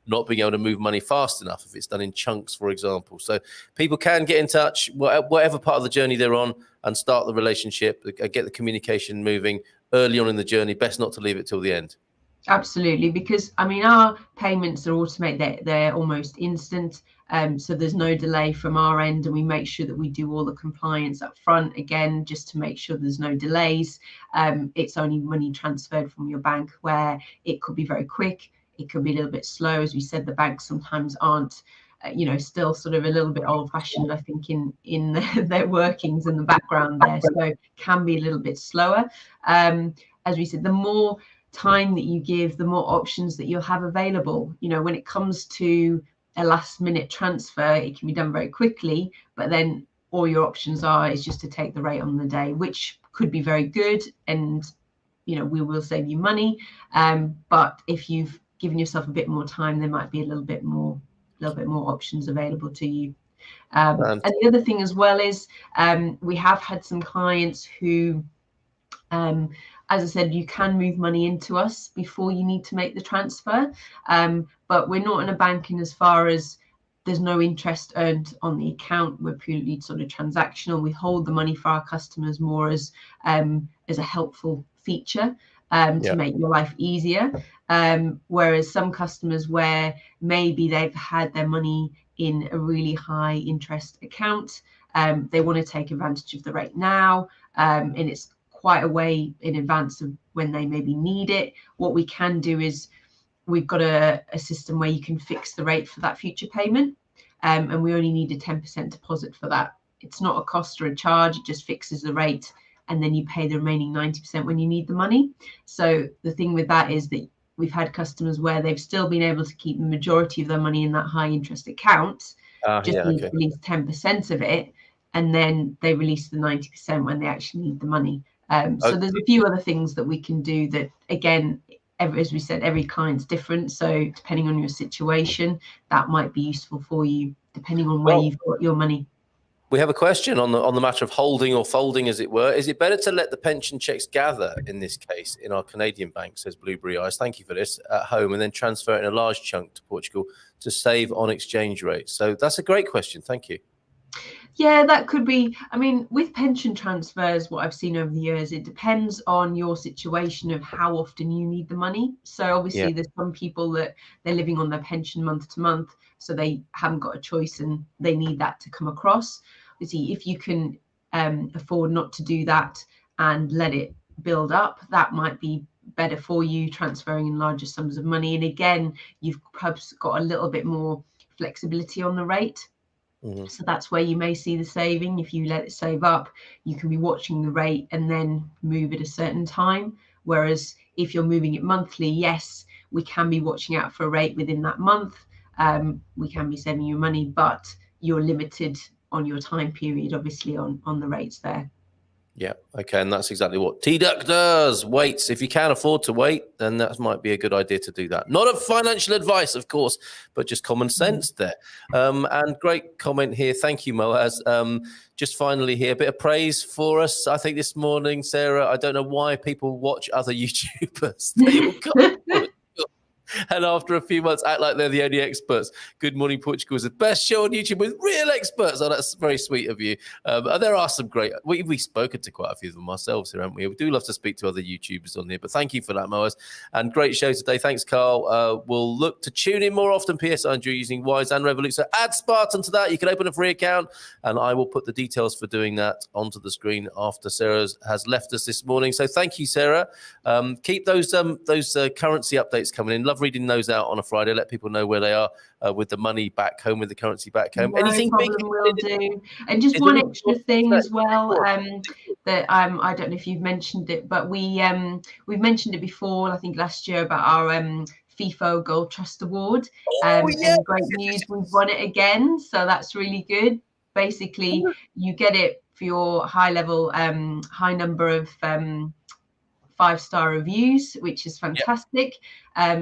not being able to move money fast enough if it's done in chunks, for example. So people can get in touch, whatever part of the journey they're on, and start the relationship, get the communication moving early on in the journey. Best not to leave it till the end. Absolutely, because I mean, our payments are automated, they're almost instant, so there's no delay from our end, and we make sure that we do all the compliance up front, again, just to make sure there's no delays. It's only money transferred from your bank, where it could be very quick, it could be a little bit slow. As we said, the banks sometimes aren't, still sort of a little bit old-fashioned, I think, in their workings in the background there, so can be a little bit slower. As we said, the more time that you give, the more options that you'll have available. When it comes to a last minute transfer, it can be done very quickly, but then all your options is just to take the rate on the day, which could be very good, and we will save you money. But if you've given yourself a bit more time, there might be a little bit more options available to you. And the other thing as well is we have had some clients who, as I said, you can move money into us before you need to make the transfer, but we're not in a banking as far as there's no interest earned on the account. We're purely sort of transactional. We hold the money for our customers more as a helpful feature to make your life easier. Whereas some customers where maybe they've had their money in a really high interest account, they want to take advantage of the rate now, and it's quite a way in advance of when they maybe need it. What we can do is we've got a system where you can fix the rate for that future payment, and we only need a 10% deposit for that. It's not a cost or a charge, it just fixes the rate, and then you pay the remaining 90% when you need the money. So the thing with that is that we've had customers where they've still been able to keep the majority of their money in that high interest account, need to release 10% of it, and then they release the 90% when they actually need the money. So there's a few other things that we can do that, again, as we said, every client's different. So depending on your situation, that might be useful for you, depending on where you've got your money. We have a question on the matter of holding or folding, as it were. Is it better to let the pension checks gather in this case in our Canadian bank, says Blueberry Eyes, thank you for this, at home, and then transfer it in a large chunk to Portugal to save on exchange rates? So that's a great question. Thank you. Yeah, that could be. I mean, with pension transfers, what I've seen over the years, it depends on your situation of how often you need the money. So obviously there's some people that they're living on their pension month to month, so they haven't got a choice and they need that to come across. Obviously, if you can afford not to do that and let it build up, that might be better for you, transferring in larger sums of money. And again, you've perhaps got a little bit more flexibility on the rate. So that's where you may see the saving. If you let it save up, you can be watching the rate and then move at a certain time. Whereas if you're moving it monthly, yes, we can be watching out for a rate within that month. We can be saving you money, but you're limited on your time period, obviously, on the rates there. Yeah, okay, and that's exactly what TDuck does. Waits. If you can't afford to wait, then that might be a good idea to do that. Not a financial advice, of course, but just common sense there. And great comment here. Thank you, Moaz. Just finally here, a bit of praise for us. I think this morning, Sarah, I don't know why people watch other YouTubers. They all come and after a few months act like they're the only experts. Good Morning Portugal is the best show on YouTube with real experts. Oh, that's very sweet of you. There are some great, we've spoken to quite a few of them ourselves here, haven't we? We do love to speak to other YouTubers on here, but thank you for that, Moaz. And great show today. Thanks, Carl. We'll look to tune in more often. P.S. Andrew using Wise and Revolut. So add Spartan to that. You can open a free account, and I will put the details for doing that onto the screen after Sarah has left us this morning. So thank you, Sarah. Keep those currency updates coming in. Love reading those out on a Friday. Let people know where they are with the money back home, with the currency back home. No Anything problem, big? will do. And just one extra thing as well, that I don't know if you've mentioned it, but we've mentioned it before, I think last year, about our FIFO Gold Trust Award. And great news, we've won it again, so that's really good. Basically, you get it for your high number of 5-star reviews, which is fantastic.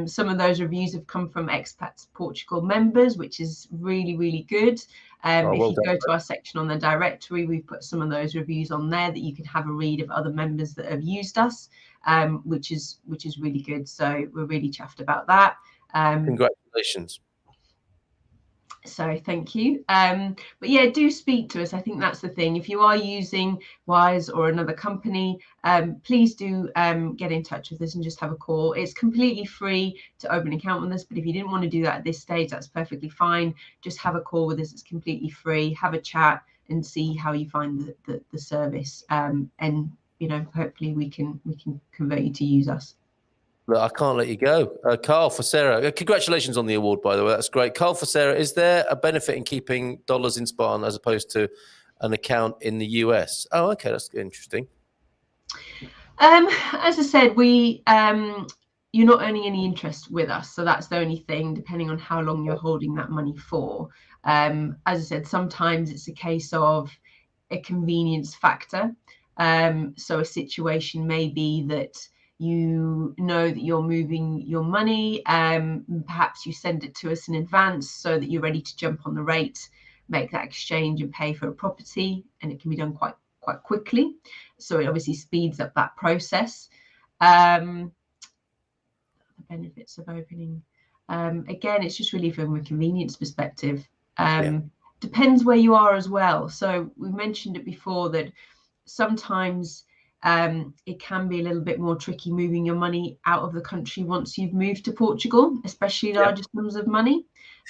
Some of those reviews have come from Expats Portugal members, which is really, really good. If you go to our section on the directory, we've put some of those reviews on there that you can have a read of other members that have used us, which is really good. So we're really chuffed about that. Congratulations. So thank you. But yeah, do speak to us. I think that's the thing. If you are using Wise or another company, please do get in touch with us and just have a call. It's completely free to open an account with us, but if you didn't want to do that at this stage, that's perfectly fine. Just have a call with us. It's completely free. Have a chat and see how you find the service. And hopefully we can convert you to use us. I can't let you go. Carl, for Sarah, congratulations on the award, by the way. That's great. Carl, for Sarah, is there a benefit in keeping dollars in Spartan as opposed to an account in the US? Oh, okay, that's interesting. As I said, you're not earning any interest with us, so that's the only thing, depending on how long you're holding that money for. As I said, sometimes it's a case of a convenience factor. So a situation may be that you know that you're moving your money, perhaps you send it to us in advance so that you're ready to jump on the rate, make that exchange and pay for a property, and it can be done quite quickly. So it obviously speeds up that process. The benefits of opening, again, it's just really from a convenience perspective. Depends where you are as well. So we mentioned it before that sometimes it can be a little bit more tricky moving your money out of the country once you've moved to Portugal, especially larger sums of money.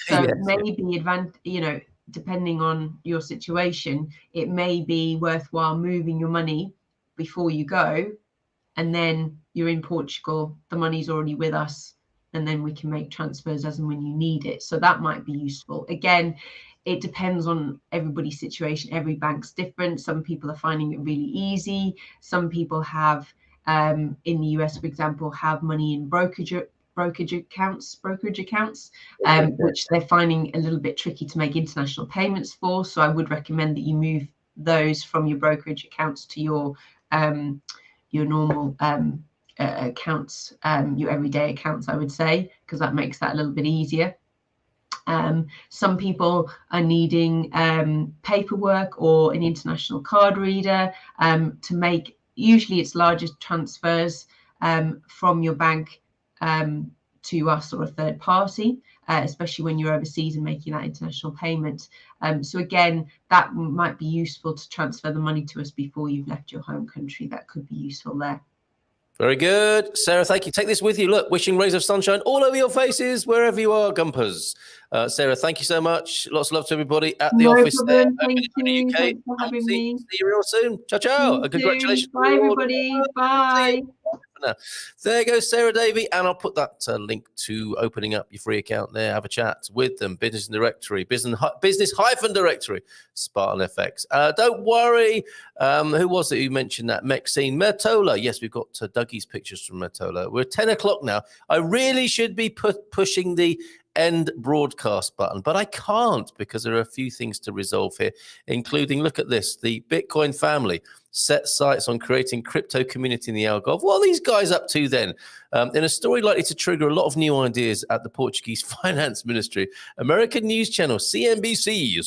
So it may be depending on your situation, it may be worthwhile moving your money before you go, and then you're in Portugal, the money's already with us, and then we can make transfers as and when you need it. So that might be useful. Again, it depends on everybody's situation. Every bank's different. Some people are finding it really easy. Some people have, in the US, for example, have money in brokerage accounts, which they're finding a little bit tricky to make international payments for. So I would recommend that you move those from your brokerage accounts to your normal accounts, your everyday accounts, I would say, because that makes that a little bit easier. Some people are needing paperwork or an international card reader to make, usually it's larger transfers from your bank to us or a third party, especially when you're overseas and making that international payment. So again, that might be useful to transfer the money to us before you've left your home country. That could be useful there. Very good. Sarah, thank you. Take this with you. Look, wishing rays of sunshine all over your faces, wherever you are, Gumpers. Sarah, thank you so much. Lots of love to everybody at the office there. Thank you. Thanks for having me. See you real soon. Ciao, ciao. And congratulations. Bye, everybody. Bye. There goes Sarah Davey, and I'll put that link to opening up your free account there. Have a chat with them. Business directory, business-directory, Spartan FX. Don't worry. Who was it who mentioned that? Maxine Mertola. Yes, we've got Dougie's pictures from Mertola. We're 10 o'clock now. I really should be pushing the end broadcast button, but I can't because there are a few things to resolve here, including, look at this, the Bitcoin family set sights on creating crypto community in the Algarve. What are these guys up to then? In a story likely to trigger a lot of new ideas at the Portuguese Finance Ministry, American news channel CNBC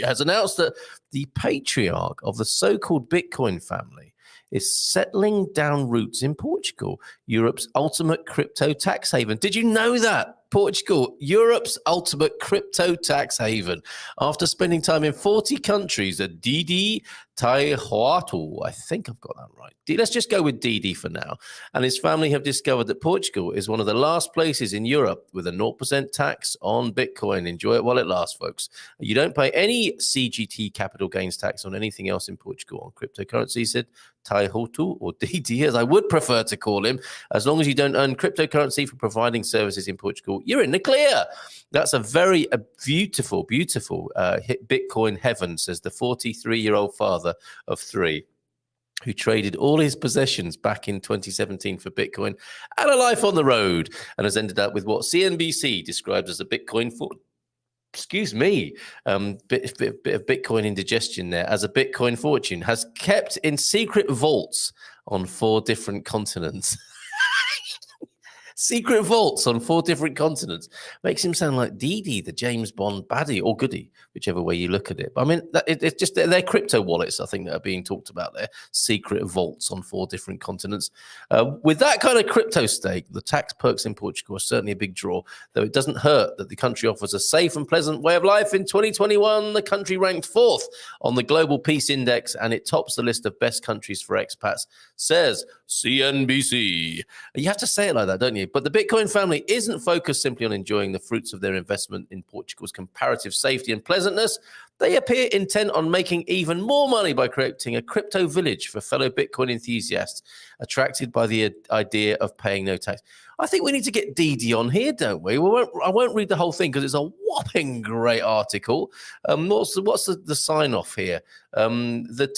has announced that the patriarch of the so-called Bitcoin family is settling down roots in Portugal, Europe's ultimate crypto tax haven. Did you know that? Portugal, Europe's ultimate crypto tax haven. After spending time in 40 countries, a Didi Taihuatu, I think I've got that right. Let's just go with Didi for now. And his family have discovered that Portugal is one of the last places in Europe with a 0% tax on Bitcoin. Enjoy it while it lasts, folks. You don't pay any CGT capital gains tax on anything else in Portugal. On cryptocurrency, said Taihuatu, or Didi, as I would prefer to call him, as long as you don't earn cryptocurrency for providing services in Portugal, you're in the clear. That's a beautiful Bitcoin heaven, says the 43-year-old father of three, who traded all his possessions back in 2017 for Bitcoin and a life on the road, and has ended up with what CNBC described as a Bitcoin bit of Bitcoin indigestion there, as a Bitcoin fortune, has kept in secret vaults on 4 different continents. Secret vaults on 4 different continents. Makes him sound like Didi, the James Bond baddie, or goodie, whichever way you look at it. But I mean, it's just they're crypto wallets, I think, that are being talked about there. Secret vaults on 4 different continents. With that kind of crypto stake, the tax perks in Portugal are certainly a big draw, though it doesn't hurt that the country offers a safe and pleasant way of life. In 2021, the country ranked 4th on the Global Peace Index, and it tops the list of best countries for expats, says CNBC. You have to say it like that, don't you? But the Bitcoin family isn't focused simply on enjoying the fruits of their investment in Portugal's comparative safety and pleasantness. They appear intent on making even more money by creating a crypto village for fellow Bitcoin enthusiasts attracted by the idea of paying no tax. I think we need to get Didi on here, don't we? I won't read the whole thing because it's a whopping great article. What's the sign-off here? The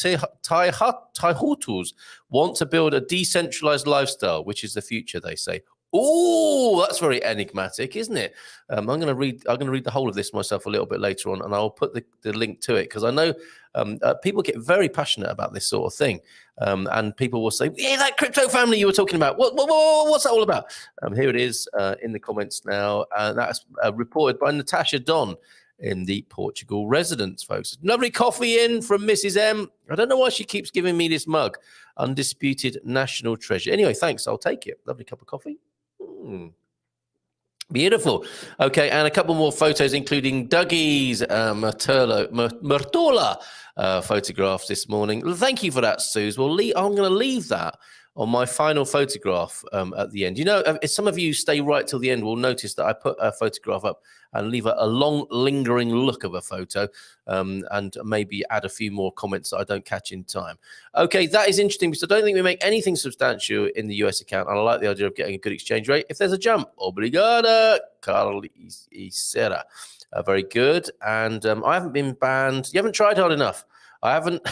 Taihutus want to build a decentralized lifestyle, which is the future, they say. Oh, that's very enigmatic, isn't it? I'm going to read the whole of this myself a little bit later on, and I'll put the link to it, because I know people get very passionate about this sort of thing, and people will say, "Yeah, that crypto family you were talking about. What's that all about?" Here it is in the comments now. That's reported by Natasha Don in the Portugal residence, folks. Lovely coffee in from Mrs. M. I don't know why she keeps giving me this mug. Undisputed national treasure. Anyway, thanks. I'll take it. Lovely cup of coffee. Beautiful. Okay, and a couple more photos, including Dougie's Murtola photographs this morning. Thank you for that, Suze. Well, I'm going to leave that on my final photograph at the end. You know, if some of you stay right till the end, will notice that I put a photograph up and leave a long, lingering look of a photo, and maybe add a few more comments that I don't catch in time. Okay, that is interesting, because I don't think we make anything substantial in the US account, and I like the idea of getting a good exchange rate. If there's a jump, obrigada, Carl Isera. Very good. And I haven't been banned. You haven't tried hard enough. I haven't,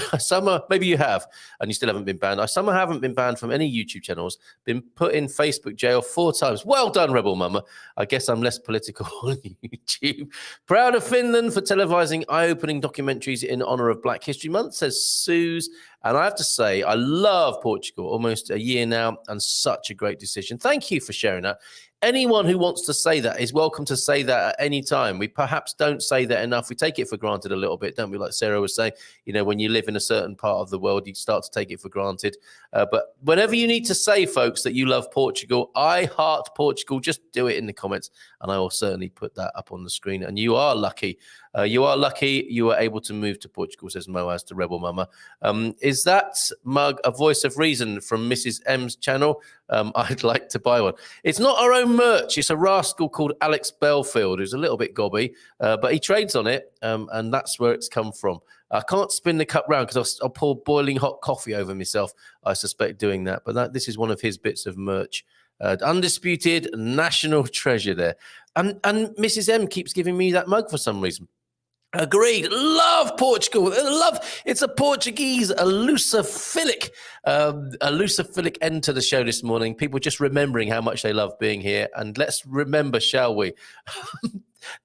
maybe you have, and you still haven't been banned. I somehow haven't been banned from any YouTube channels, been put in Facebook jail 4 times. Well done, Rebel Mama. I guess I'm less political on YouTube. Proud of Finland for televising eye-opening documentaries in honor of Black History Month, says Suze. And I have to say, I love Portugal, almost a year now, and such a great decision. Thank you for sharing that. Anyone who wants to say that is welcome to say that at any time. We perhaps don't say that enough. We take it for granted a little bit, don't we? Like Sarah was saying, you know, when you live in a certain part of the world, you start to take it for granted. But whenever you need to say, folks, that you love Portugal, I heart Portugal, just do it in the comments, and I will certainly put that up on the screen. And you are lucky. You are lucky you were able to move to Portugal, says Moaz to Rebel Mama. Is that mug a voice of reason from Mrs. M's channel? I'd like to buy one. It's not our own merch. It's a rascal called Alex Belfield, who's a little bit gobby, but he trades on it, and that's where it's come from. I can't spin the cup round because I'll pour boiling hot coffee over myself, I suspect, doing that. But this is one of his bits of merch. Undisputed national treasure there. And Mrs. M keeps giving me that mug for some reason. Agreed. Love Portugal. It's a Portuguese, a lusophilic end to the show this morning. People just remembering how much they love being here. And let's remember, shall we?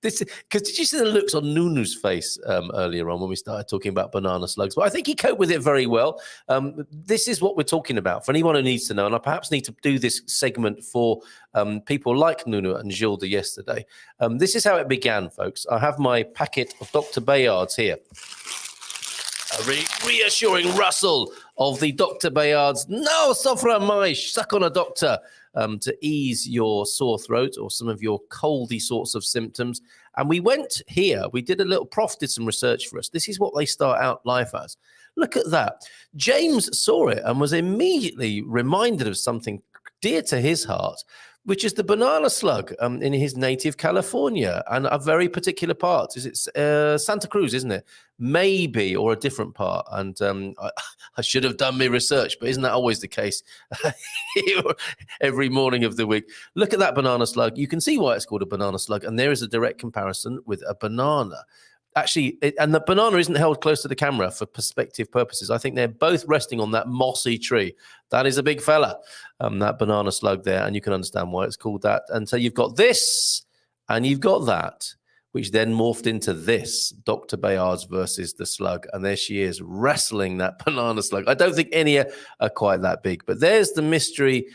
Because did you see the looks on Nunu's face earlier on when we started talking about banana slugs? Well, I think he coped with it very well. This is what we're talking about. For anyone who needs to know, and I perhaps need to do this segment for people like Nunu and Gilda yesterday. This is how it began, folks. I have my packet of Dr. Bayard's here. A reassuring rustle of the Dr. Bayard's no sofra mais, suck on a doctor, to ease your sore throat or some of your coldy sorts of symptoms. And we went here, we did a little, Prof did some research for us. This is what they start out life as. Look at that. James saw it and was immediately reminded of something dear to his heart, which is the banana slug in his native California and a very particular part. Is it Santa Cruz, isn't it? Maybe, or a different part. And I should have done my research, but isn't that always the case every morning of the week? Look at that banana slug. You can see why it's called a banana slug. And there is a direct comparison with a banana. Actually, and the banana isn't held close to the camera for perspective purposes. I think they're both resting on that mossy tree. That is a big fella, that banana slug there, and you can understand why it's called that. And so you've got this, and you've got that, which then morphed into this, Dr. Bayard's versus the slug. And there she is, wrestling that banana slug. I don't think any are quite that big, but there's the mystery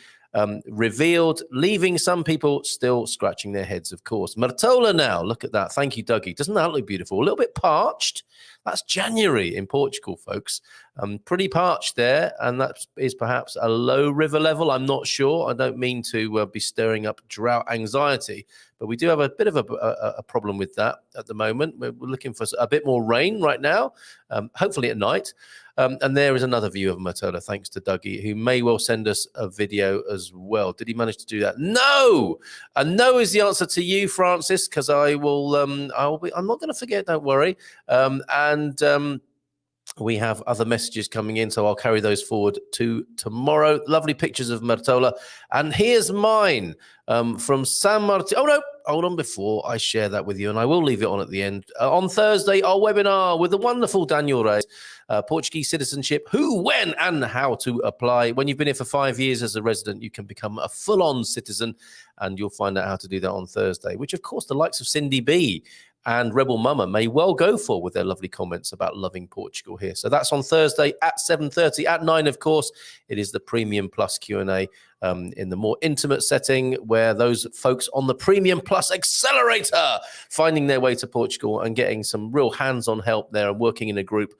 revealed, leaving some people still scratching their heads, of course. Martola now, look at that. Thank you, Dougie. Doesn't that look beautiful? A little bit parched. That's January in Portugal, folks. Pretty parched there, and that is perhaps a low river level. I'm not sure. I don't mean to be stirring up drought anxiety, but we do have a bit of a problem with that at the moment. We're looking for a bit more rain right now, hopefully at night. And there is another view of Martola, thanks to Dougie, who may well send us a video as well. Did he manage to do that? No! And no is the answer to you, Francis, because I'm not going to forget, don't worry. We have other messages coming in, so I'll carry those forward to tomorrow. Lovely pictures of Martola. And here's mine from San Martin. Oh, no, hold on before I share that with you, and I will leave it on at the end. On Thursday, our webinar with the wonderful Daniel Reis, Portuguese citizenship, who, when, and how to apply. When you've been here for 5 years as a resident, you can become a full-on citizen, and you'll find out how to do that on Thursday, which, of course, the likes of Cindy B and Rebel Mama may well go for with their lovely comments about loving Portugal here. So that's on Thursday at 7:30. At 9, of course, it is the Premium Plus Q&A in the more intimate setting where those folks on the Premium Plus Accelerator finding their way to Portugal and getting some real hands-on help there and working in a group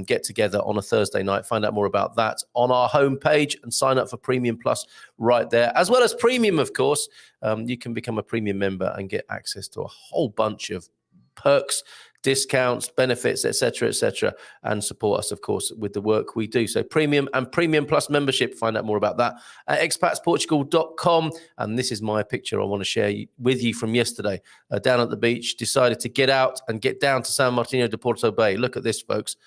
get together on a Thursday night. Find out more about that on our homepage and sign up for Premium Plus right there. As well as Premium, of course, you can become a Premium member and get access to a whole bunch of perks, discounts, benefits, etc., and support us, of course, with the work we do. So Premium and Premium Plus membership, find out more about that at expatsportugal.com. And this is my picture I want to share with you from yesterday. Down at the beach, decided to get out and get down to San Martinho de Porto Bay. Look at this, folks.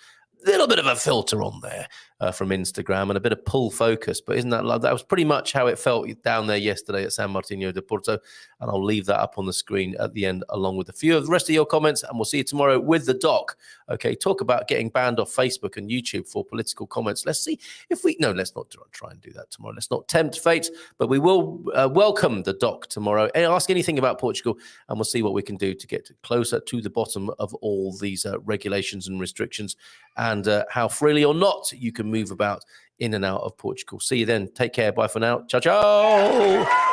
Little bit of a filter on there from Instagram and a bit of pull focus, but isn't that that was pretty much how it felt down there yesterday at San Martinho de Porto, and I'll leave that up on the screen at the end along with a few of the rest of your comments, and we'll see you tomorrow with the doc. Okay, talk about getting banned off Facebook and YouTube for political comments. Let's see if let's not try and do that tomorrow. Let's not tempt fate, but we will welcome the doc tomorrow and ask anything about Portugal, and we'll see what we can do to get closer to the bottom of all these regulations and restrictions, and how freely or not you can move about in and out of Portugal. See you then. Take care. Bye for now. Ciao, ciao.